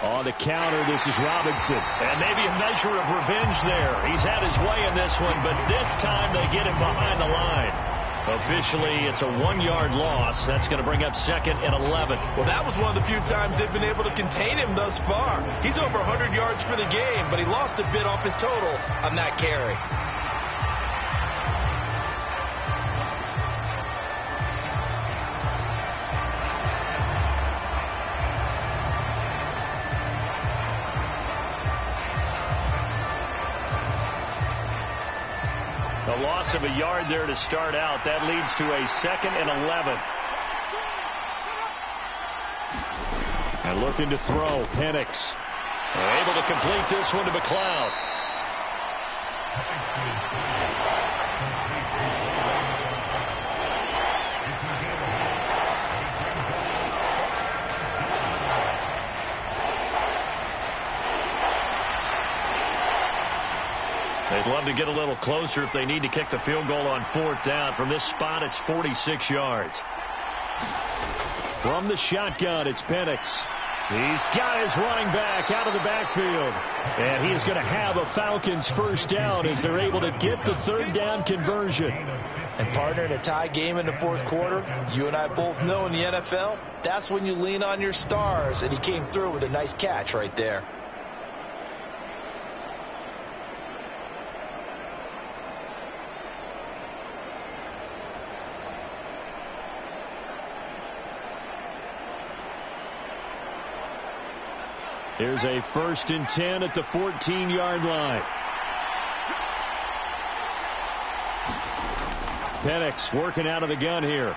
On the counter, this is Robinson. And maybe a measure of revenge there. He's had his way in this one, but this time they get him behind the line. Officially, it's a 1-yard loss. That's going to bring up 2nd and 11. Well, that was one of the few times they've been able to contain him thus far. He's over 100 yards for the game, but he lost a bit off his total on that carry. A loss of a yard there to start out. That leads to a 2nd and 11. And looking to throw, Penix. Able to complete this one to McLeod. They'd love to get a little closer if they need to kick the field goal on 4th down. From this spot, it's 46 yards. From the shotgun, it's Penix. He's got his running back out of the backfield. And he is going to have a Falcons 1st down as they're able to get the 3rd down conversion. And partner, in a tie game in the 4th quarter, you and I both know in the NFL, that's when you lean on your stars. And he came through with a nice catch right there. Here's a 1st and 10 at the 14-yard line. Penix working out of the gun here.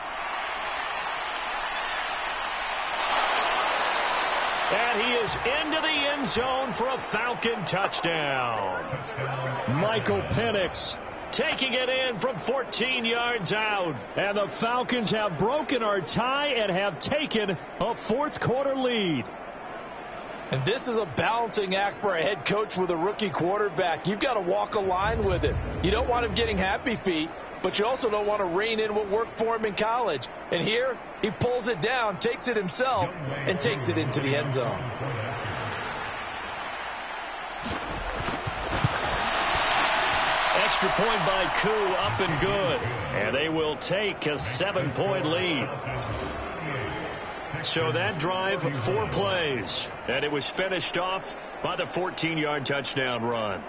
And he is into the end zone for a Falcon touchdown. Michael Penix taking it in from 14 yards out. And the Falcons have broken our tie and have taken a 4th quarter lead. And this is a balancing act for a head coach with a rookie quarterback. You've got to walk a line with him. You don't want him getting happy feet, but you also don't want to rein in what worked for him in college. And here, he pulls it down, takes it himself, and takes it into the end zone. Extra point by Koo, up and good. And they will take a 7-point lead. So that drive, 4 plays. And it was finished off by the 14-yard touchdown run.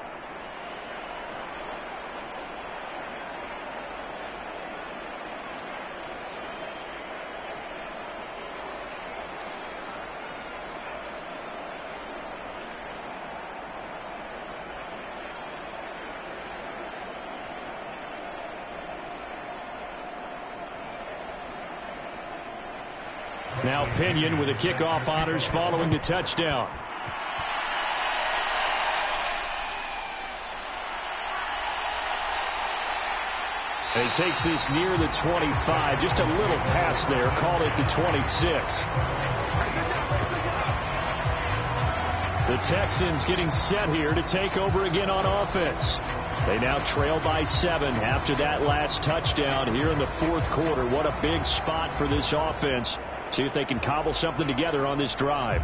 Now Pinion with the kickoff honors following the touchdown. And he takes this near the 25. Just a little pass there. Called it the 26. The Texans getting set here to take over again on offense. They now trail by 7 after that last touchdown here in the fourth quarter. What a big spot for this offense. See if they can cobble something together on this drive.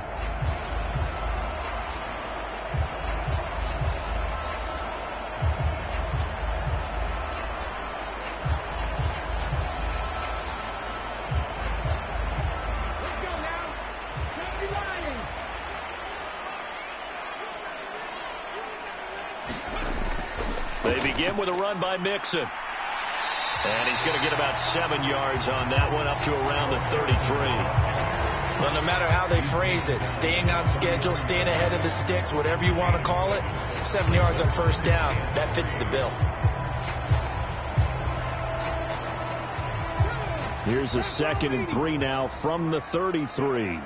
Begin with a run by Mixon. And he's going to get about 7 yards on that one, up to around the 33. Well, no matter how they phrase it, staying on schedule, staying ahead of the sticks, whatever you want to call it, 7 yards on first down, that fits the bill. Here's a 2nd and 3 now from the 33.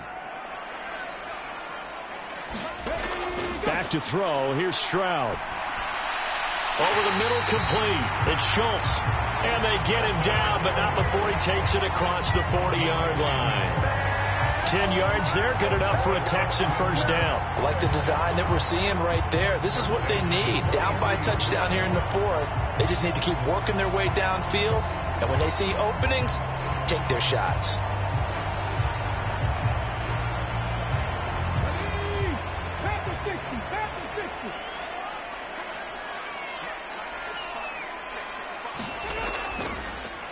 Back to throw. Here's Stroud. Over the middle, complete. It's Schultz. And they get him down, but not before he takes it across the 40-yard line. 10 yards there, good enough for a Texan first down. I like the design that we're seeing right there. This is what they need. Down by a touchdown here in the fourth. They just need to keep working their way downfield. And when they see openings, take their shots.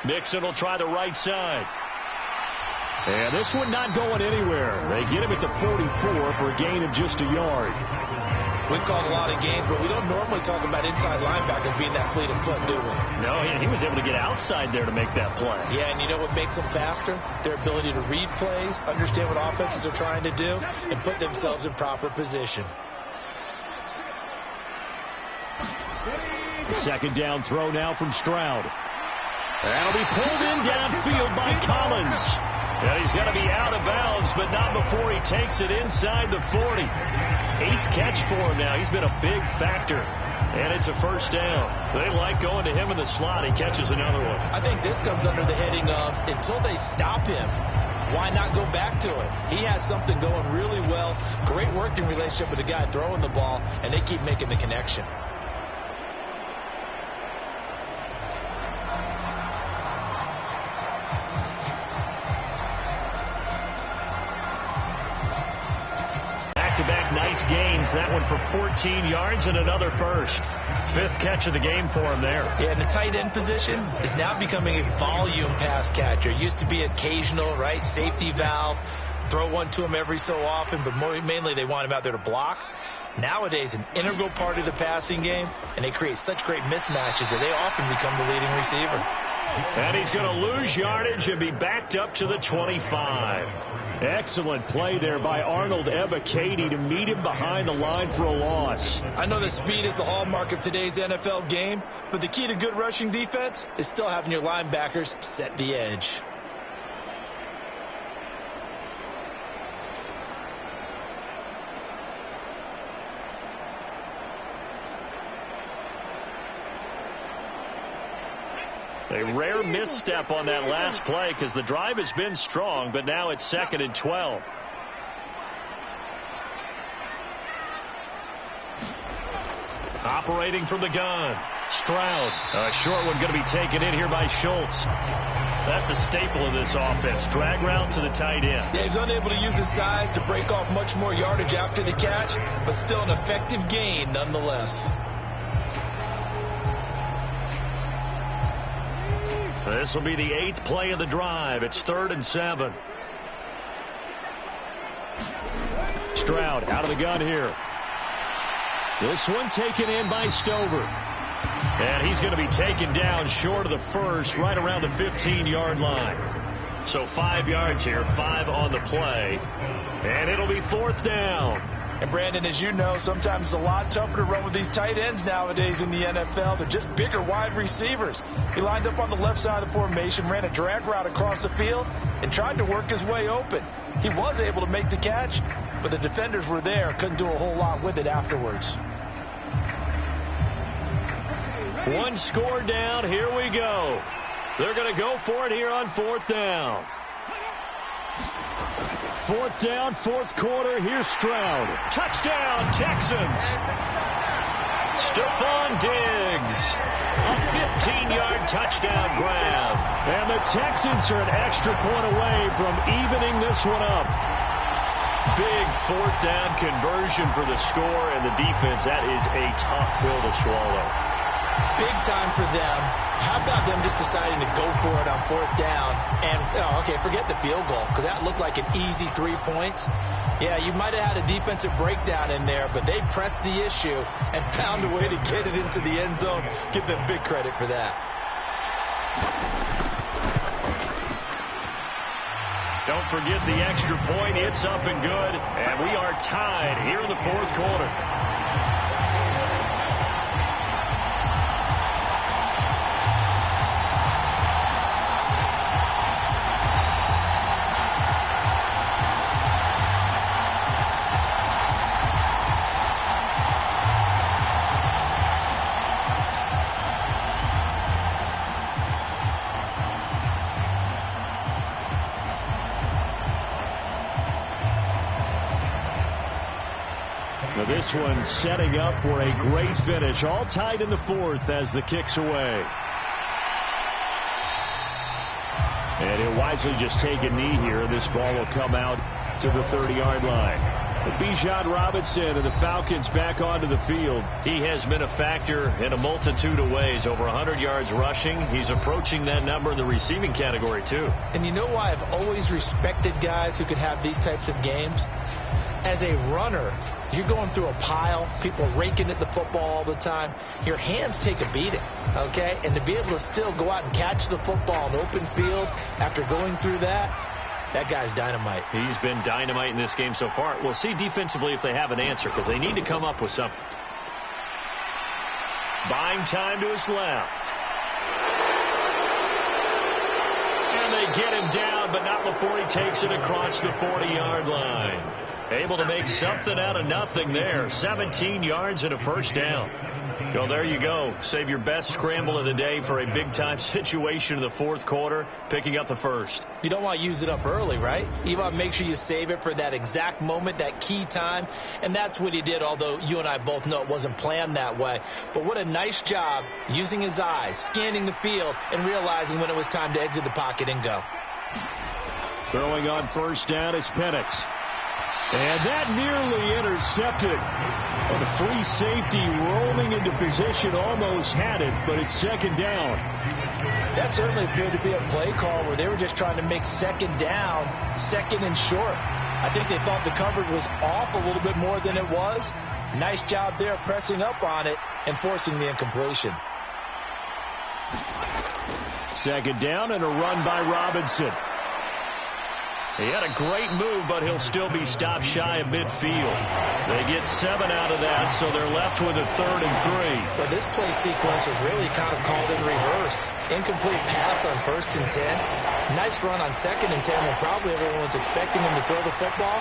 Mixon will try the right side. And this one not going anywhere. They get him at the 44 for a gain of just a yard. We've called a lot of games, but we don't normally talk about inside linebackers being that fleet of foot, do we? No, he was able to get outside there to make that play. Yeah, and you know what makes them faster? Their ability to read plays, understand what offenses are trying to do, and put themselves in proper position. The second down throw now from Stroud. That'll be pulled in downfield by Collins. And he's going to be out of bounds, but not before he takes it inside the 40. 8th catch for him now. He's been a big factor. And it's a first down. They like going to him in the slot. He catches another one. I think this comes under the heading of, until they stop him, why not go back to it? He has something going really well. Great working relationship with the guy throwing the ball, and they keep making the connection. Back-to-back nice gains. That one for 14 yards and another first. 5th catch of the game for him there. Yeah, and the tight end position is now becoming a volume pass catcher. Used to be occasional, right? Safety valve. Throw one to him every so often, but mainly they want him out there to block. Nowadays, an integral part of the passing game, and they create such great mismatches that they often become the leading receiver. And he's going to lose yardage and be backed up to the 25. Excellent play there by Arnold Ebiketie to meet him behind the line for a loss. I know that speed is the hallmark of today's NFL game, but the key to good rushing defense is still having your linebackers set the edge. A rare misstep on that last play because the drive has been strong, but now it's 2nd and 12. Operating from the gun. Stroud. A short one going to be taken in here by Schultz. That's a staple of this offense. Drag route to the tight end. Yeah, he's unable to use his size to break off much more yardage after the catch, but still an effective gain nonetheless. This will be the 8th play of the drive. It's 3rd and 7. Stroud out of the gun here. This one taken in by Stover. And he's going to be taken down short of the first, right around the 15-yard line. So 5 yards here, 5 on the play. And it'll be 4th down. And, Brandon, as you know, sometimes it's a lot tougher to run with these tight ends nowadays in the NFL. They're just bigger wide receivers. He lined up on the left side of the formation, ran a drag route across the field, and tried to work his way open. He was able to make the catch, but the defenders were there, couldn't do a whole lot with it afterwards. One score down. Here we go. They're going to go for it here on 4th down. 4th down, 4th quarter. Here's Stroud. Touchdown, Texans. Stephon Diggs. A 15-yard touchdown grab. And the Texans are an extra point away from evening this one up. Big 4th down conversion for the score, and the defense, that is a tough pill to swallow. Big time for them. How about them just deciding to go for it on 4th down? And, okay, forget the field goal, because that looked like an easy 3 points. Yeah, you might have had a defensive breakdown in there, but they pressed the issue and found a way to get it into the end zone. Give them big credit for that. Don't forget the extra point. It's up and good, and we are tied here in the 4th quarter. Now this one setting up for a great finish. All tied in the 4th as the kick's away. And he'll wisely just take a knee here. This ball will come out to the 30-yard line. Bijan Robinson and the Falcons back onto the field. He has been a factor in a multitude of ways. Over 100 yards rushing. He's approaching that number in the receiving category, too. And you know why I've always respected guys who could have these types of games? As a runner, you're going through a pile, people raking at the football all the time. Your hands take a beating, okay? And to be able to still go out and catch the football in open field after going through that guy's dynamite. He's been dynamite in this game so far. We'll see defensively if they have an answer, because they need to come up with something. Buying time to his left. And they get him down, but not before he takes it across the 40-yard line. Able to make something out of nothing there. 17 yards and a first down. Well, there you go. Save your best scramble of the day for a big-time situation in the 4th quarter, picking up the first. You don't want to use it up early, right? You want to make sure you save it for that exact moment, that key time. And that's what he did, although you and I both know it wasn't planned that way. But what a nice job using his eyes, scanning the field, and realizing when it was time to exit the pocket and go. Throwing on first down is Penix. And that nearly intercepted. And a free safety rolling into position, almost had it, but it's 2nd down. That certainly appeared to be a play call where they were just trying to make 2nd down, 2nd and short. I think they thought the coverage was off a little bit more than it was. Nice job there pressing up on it and forcing the incompletion. 2nd down and a run by Robinson. He had a great move, but he'll still be stopped shy of midfield. They get 7 out of that, so they're left with a 3rd and 3. Well, this play sequence was really kind of called in reverse. Incomplete pass on 1st and 10. Nice run on 2nd and 10 when probably everyone was expecting him to throw the football.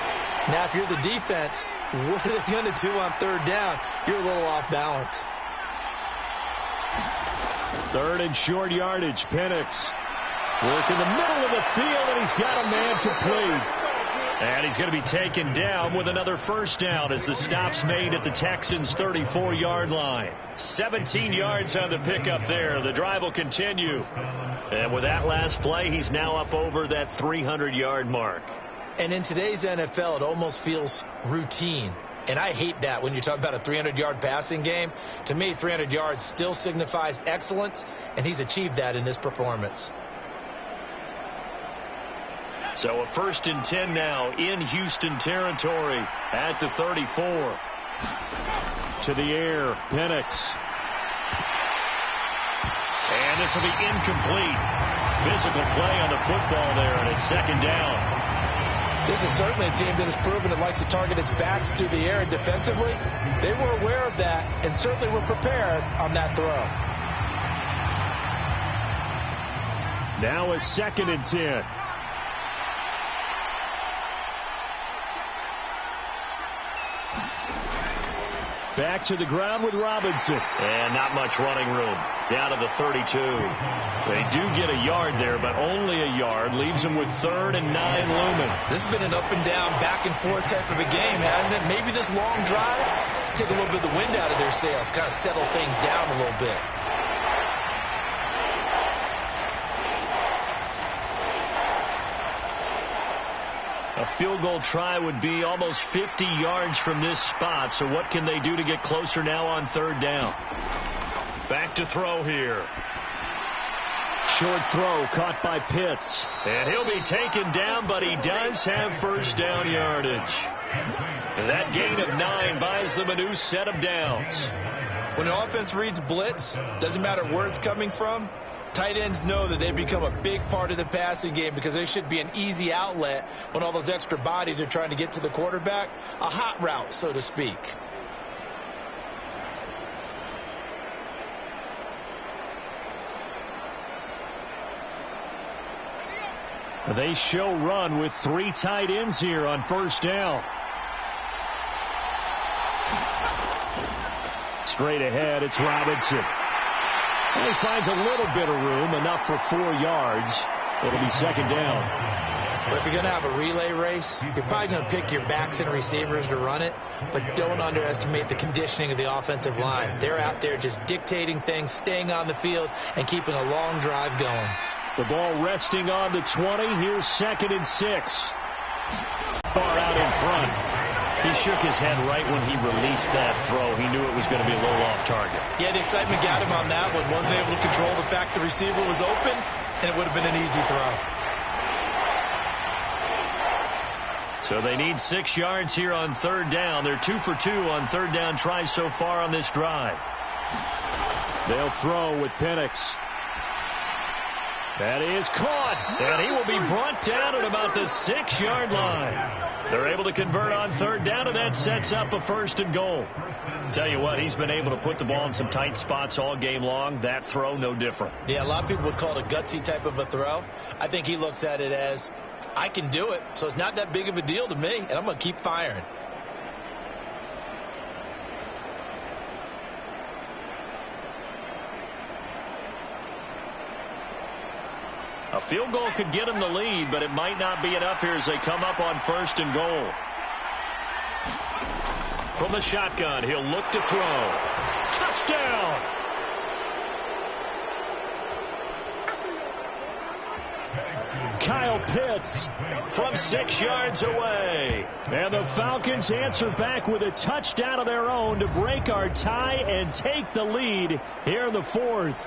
Now, if you're the defense, what are they going to do on 3rd down? You're a little off balance. 3rd and short yardage. Penix. Work in the middle of the field, and he's got a man complete. And he's going to be taken down with another first down as the stop's made at the Texans' 34-yard line. 17 yards on the pickup there. The drive will continue. And with that last play, he's now up over that 300-yard mark. And in today's NFL, it almost feels routine. And I hate that when you talk about a 300-yard passing game. To me, 300 yards still signifies excellence, and he's achieved that in this performance. So a 1st and 10 now in Houston territory at the 34. To the air, Penix. And this will be incomplete. Physical play on the football there, and it's 2nd down. This is certainly a team that has proven it likes to target its backs through the air, and defensively, they were aware of that and certainly were prepared on that throw. Now a 2nd and 10. Back to the ground with Robinson. And not much running room. Down to the 32. They do get a yard there, but only a yard. Leaves them with 3rd and 9 looming. This has been an up and down, back and forth type of a game, hasn't it? Maybe this long drive, take a little bit of the wind out of their sails, kind of settle things down a little bit. A field goal try would be almost 50 yards from this spot, so what can they do to get closer now on 3rd down? Back to throw here. Short throw caught by Pitts. And he'll be taken down, but he does have 1st down yardage. That gain of 9 buys them a new set of downs. When the offense reads blitz, doesn't matter where it's coming from, tight ends know that they become a big part of the passing game because they should be an easy outlet when all those extra bodies are trying to get to the quarterback. A hot route, so to speak. They show run with 3 tight ends here on 1st down. Straight ahead, it's Robinson. And he finds a little bit of room, enough for 4 yards. It'll be 2nd down. But if you're going to have a relay race, you're probably going to pick your backs and receivers to run it, but don't underestimate the conditioning of the offensive line. They're out there just dictating things, staying on the field, and keeping a long drive going. The ball resting on the 20. Here's 2nd and 6. Far out in front. He shook his head right when he released that throw. He knew it was going to be a little off target. Yeah, the excitement got him on that one. Wasn't able to control the fact the receiver was open, and it would have been an easy throw. So they need 6 yards here on 3rd down. They're 2 for 2 on 3rd down tries so far on this drive. They'll throw with Penix. That is caught, and he will be brought down at about the 6-yard line. They're able to convert on 3rd down, and that sets up a 1st and goal. Tell you what, he's been able to put the ball in some tight spots all game long. That throw, no different. Yeah, a lot of people would call it a gutsy type of a throw. I think he looks at it as, I can do it, so it's not that big of a deal to me, and I'm going to keep firing. A field goal could get him the lead, but it might not be enough here as they come up on 1st and goal. From the shotgun, he'll look to throw. Touchdown! Kyle Pitts from 6 yards away. And the Falcons answer back with a touchdown of their own to break our tie and take the lead here in the 4th.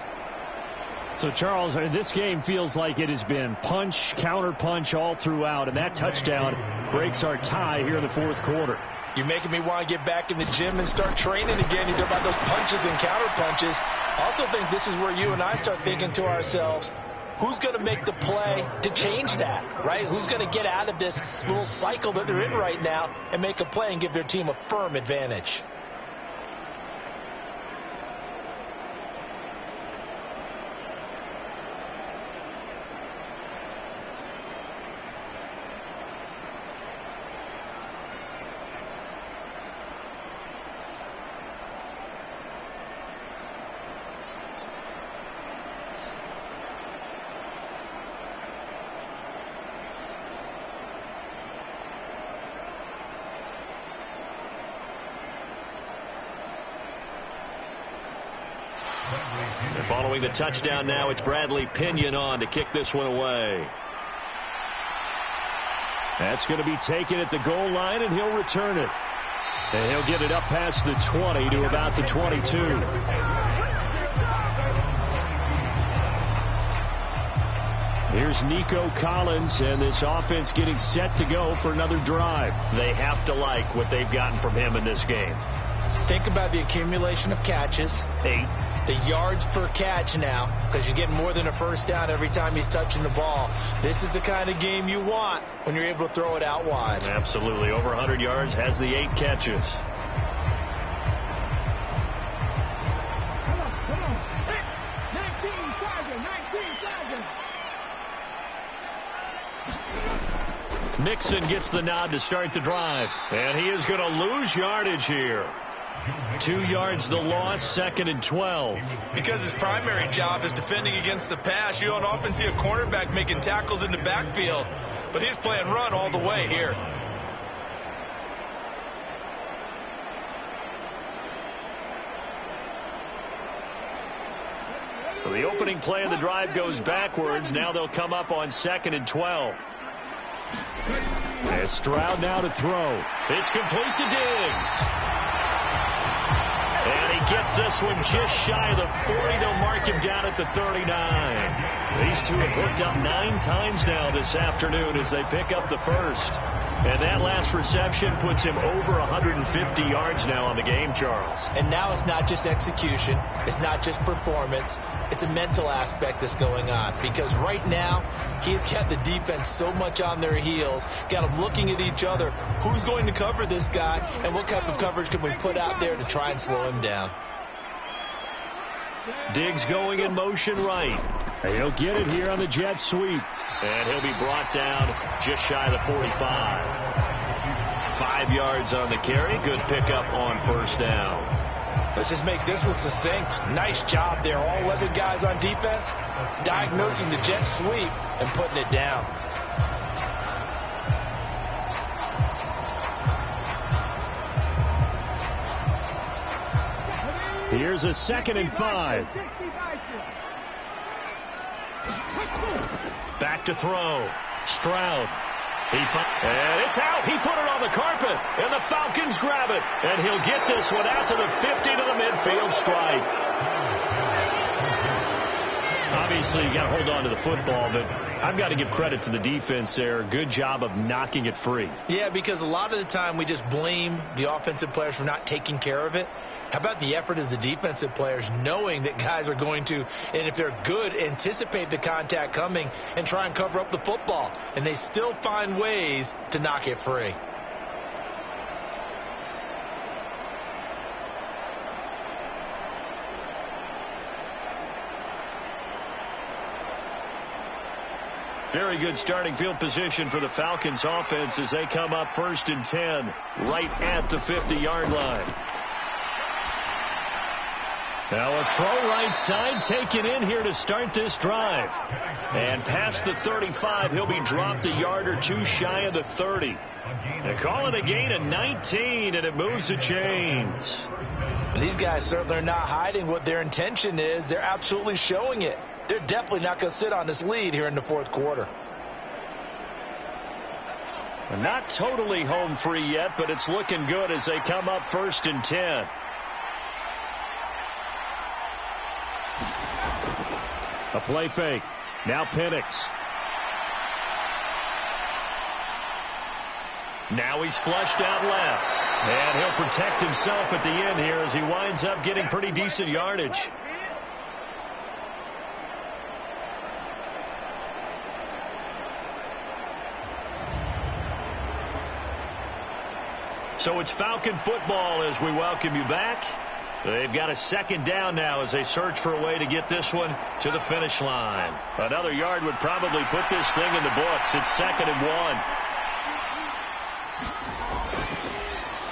So, Charles, this game feels like it has been punch, counter-punch all throughout, and that touchdown breaks our tie here in the 4th quarter. You're making me want to get back in the gym and start training again. You talk about those punches and counter-punches. I also think this is where you and I start thinking to ourselves, who's going to make the play to change that, right? Who's going to get out of this little cycle that they're in right now and make a play and give their team a firm advantage? And following the touchdown now, it's Bradley Pinion on to kick this one away. That's going to be taken at the goal line, and he'll return it. And he'll get it up past the 20 to about the 22. Here's Nico Collins, and this offense getting set to go for another drive. They have to like what they've gotten from him in this game. Think about the accumulation of catches. 8. The yards per catch now, because you're getting more than a first down every time he's touching the ball. This is the kind of game you want when you're able to throw it out wide. Absolutely. Over 100 yards, has the 8 catches. Mixon gets the nod to start the drive. And he is going to lose yardage here. 2 yards the loss, 2nd and 12. Because his primary job is defending against the pass, you don't often see a cornerback making tackles in the backfield. But he's playing run all the way here. So the opening play of the drive goes backwards. Now they'll come up on 2nd and 12. As Stroud now to throw. It's complete to Diggs. And he gets this one just shy of the 40. They'll mark him down at the 39. These two have hooked up 9 times now this afternoon as they pick up the first. And that last reception puts him over 150 yards now on the game, Charles. And now it's not just execution. It's not just performance. It's a mental aspect that's going on. Because right now, he's got the defense so much on their heels, got them looking at each other. Who's going to cover this guy, and what type of coverage can we put out there to try and slow him down? Diggs going in motion right. And he'll get it here on the jet sweep. And he'll be brought down just shy of the 45. 5 yards on the carry. Good pickup on first down. Let's just make this one succinct. Nice job there. All 11 guys on defense diagnosing the jet sweep and putting it down. Here's a 2nd and 5. Back to throw. Stroud. And it's out. He put it on the carpet. And the Falcons grab it. And he'll get this one out to the 50 to the midfield stripe. Obviously, you got to hold on to the football, but I've got to give credit to the defense there. Good job of knocking it free. Yeah, because a lot of the time we just blame the offensive players for not taking care of it. How about the effort of the defensive players knowing that guys are going to, and if they're good, anticipate the contact coming and try and cover up the football. And they still find ways to knock it free. Very good starting field position for the Falcons offense as they come up 1st and 10 right at the 50-yard line. Now a throw right side taken in here to start this drive. And past the 35, he'll be dropped a yard or two shy of the 30. They call it a gain of 19, and it moves the chains. These guys certainly are not hiding what their intention is. They're absolutely showing it. They're definitely not going to sit on this lead here in the 4th quarter. Not totally home free yet, but it's looking good as they come up 1st and 10. A play fake. Now Penix. Now he's flushed out left. And he'll protect himself at the end here as he winds up getting pretty decent yardage. So it's Falcon football as we welcome you back. They've got a 2nd down now as they search for a way to get this one to the finish line. Another yard would probably put this thing in the books. It's 2nd and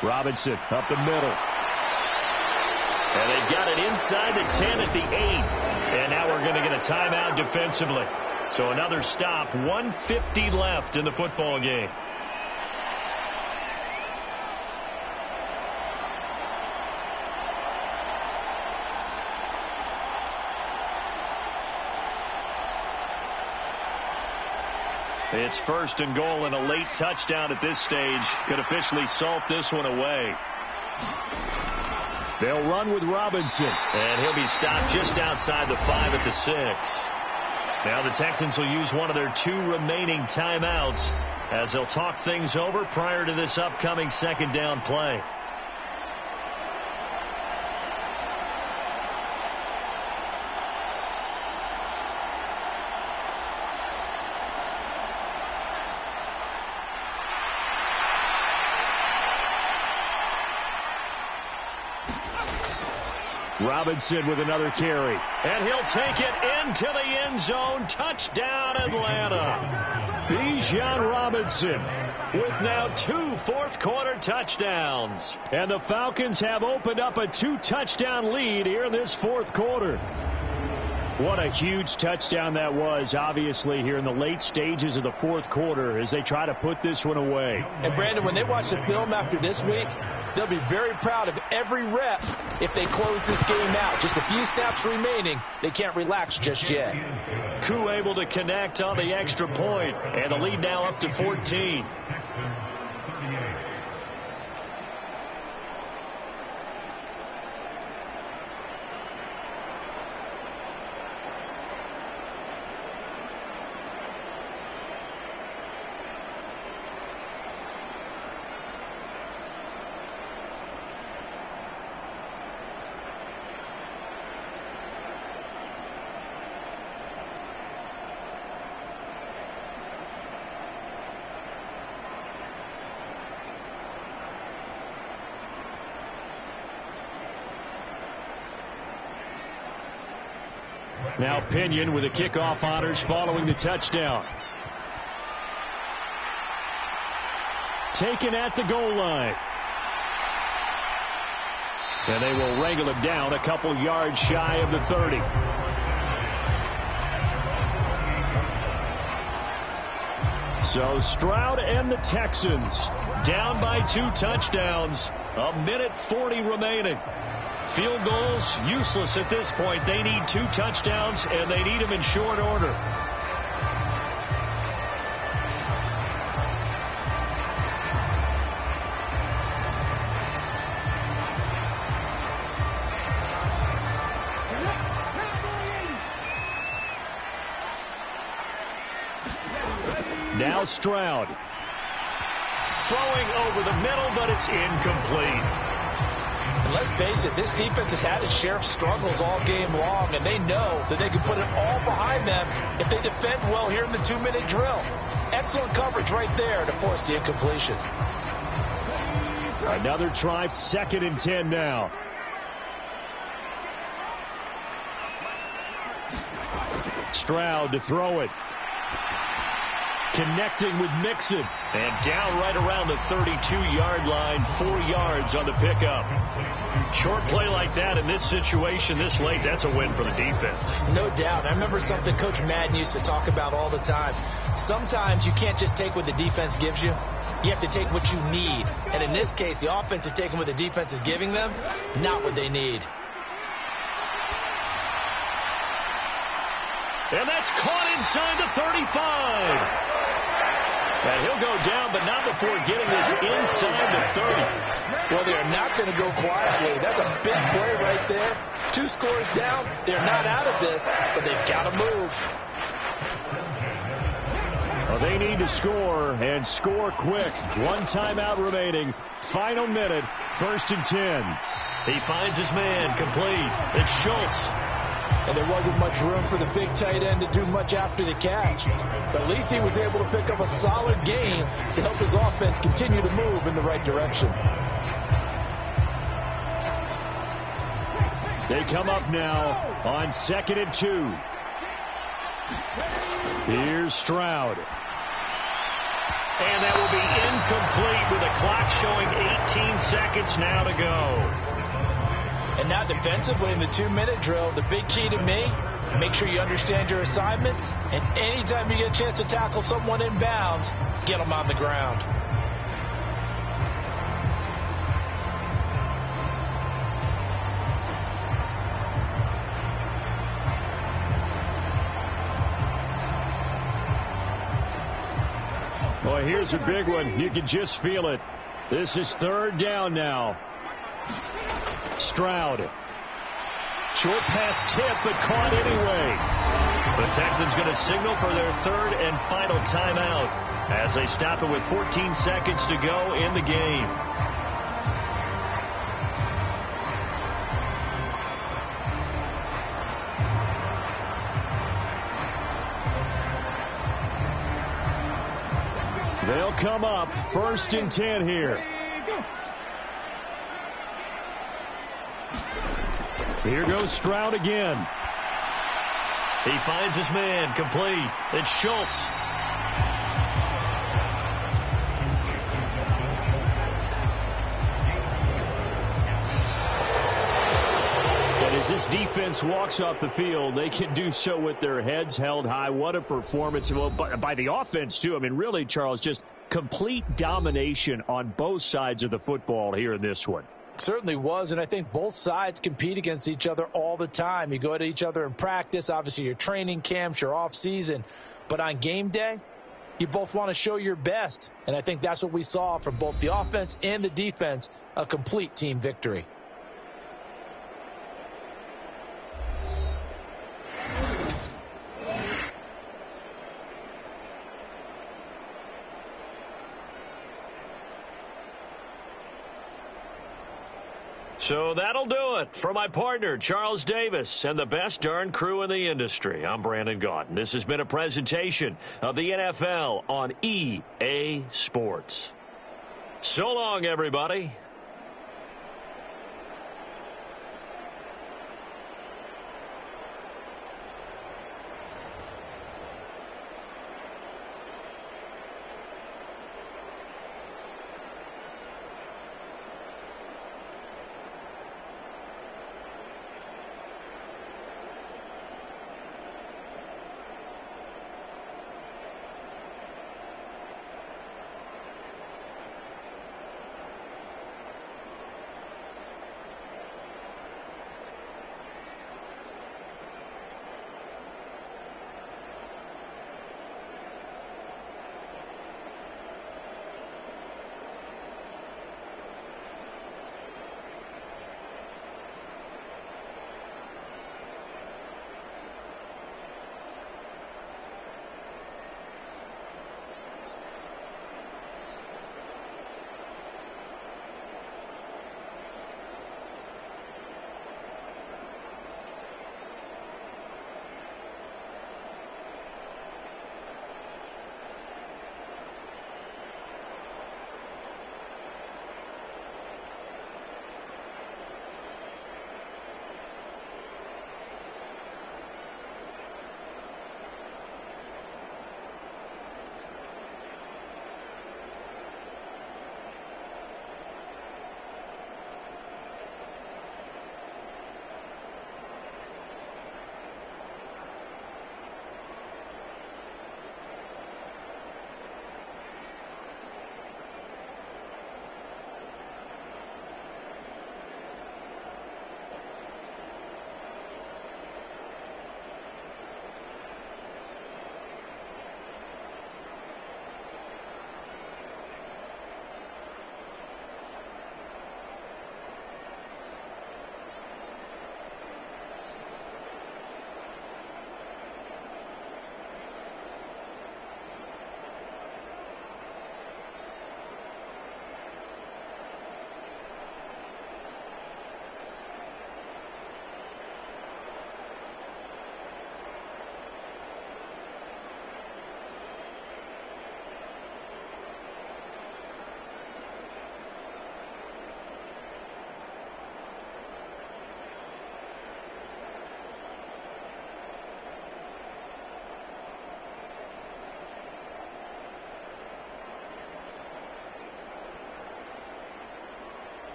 1. Robinson up the middle. And they've got it inside the 10 at the 8. And now we're going to get a timeout defensively. So another stop. 1:50 left in the football game. It's 1st and goal, and a late touchdown at this stage could officially salt this one away. They'll run with Robinson. And he'll be stopped just outside the 5 at the 6. Now the Texans will use one of their 2 remaining timeouts as they'll talk things over prior to this upcoming 2nd down play. Robinson with another carry. And he'll take it into the end zone. Touchdown, Atlanta. Bijan Robinson with now 2 fourth-quarter touchdowns. And the Falcons have opened up a 2-touchdown lead here in this fourth quarter. What a huge touchdown that was, obviously, here in the late stages of the fourth quarter as they try to put this one away. And, Brandon, when they watch the film after this week, they'll be very proud of every rep if they close this game out. Just a few snaps remaining. They can't relax just yet. Koo able to connect on the extra point, and the lead now up to 14. Now Pinion with the kickoff honors following the touchdown. Taken at the goal line. And they will wrangle him down a couple yards shy of the 30. So Stroud and the Texans down by 2 touchdowns. 1:40 remaining. Field goals useless at this point. They need 2 touchdowns, and they need them in short order. Now Stroud. Throwing over the middle, but it's incomplete. And let's face it, this defense has had its share of struggles all game long, and they know that they can put it all behind them if they defend well here in the 2-minute drill. Excellent coverage right there to force the incompletion. Another try, 2nd and 10 now. Stroud to throw it. Connecting with Mixon. And down right around the 32-yard line, 4 yards on the pickup. Short play like that in this situation this late, that's a win for the defense. No doubt. I remember something Coach Madden used to talk about all the time. Sometimes you can't just take what the defense gives you. You have to take what you need. And in this case, the offense is taking what the defense is giving them, not what they need. And that's caught inside the 35. And he'll go down, but not before getting this inside the 30. Well, they're not going to go quietly. That's a big play right there. 2 scores down. They're not out of this, but they've got to move. Well, they need to score, and score quick. 1 timeout remaining. Final minute, 1st and 10. He finds his man, complete. It's Schultz. And there wasn't much room for the big tight end to do much after the catch. But at least he was able to pick up a solid gain to help his offense continue to move in the right direction. They come up now on 2nd and 2. Here's Stroud. And that will be incomplete with the clock showing 18 seconds now to go. And now defensively in the 2-minute drill, the big key to me, make sure you understand your assignments, and anytime you get a chance to tackle someone inbounds, get them on the ground. Boy, here's a big one. You can just feel it. This is 3rd down now. Stroud. Short pass tip, but caught anyway. The Texans going to signal for their 3rd and final timeout as they stop it with 14 seconds to go in the game. They'll come up 1st and 10 here. Here goes Stroud again. He finds his man, complete. It's Schultz. And as this defense walks off the field, they can do so with their heads held high. What a performance. Well, by the offense, too. I mean, really, Charles, just complete domination on both sides of the football here in this one. Certainly was, and I think both sides compete against each other all the time. You go at each other in practice, obviously your training camps, your off season, but on game day, you both want to show your best, and I think that's what we saw from both the offense and the defense, a complete team victory. So that'll do it for my partner, Charles Davis, and the best darn crew in the industry. I'm Brandon Gaudin. This has been a presentation of the NFL on EA Sports. So long, everybody.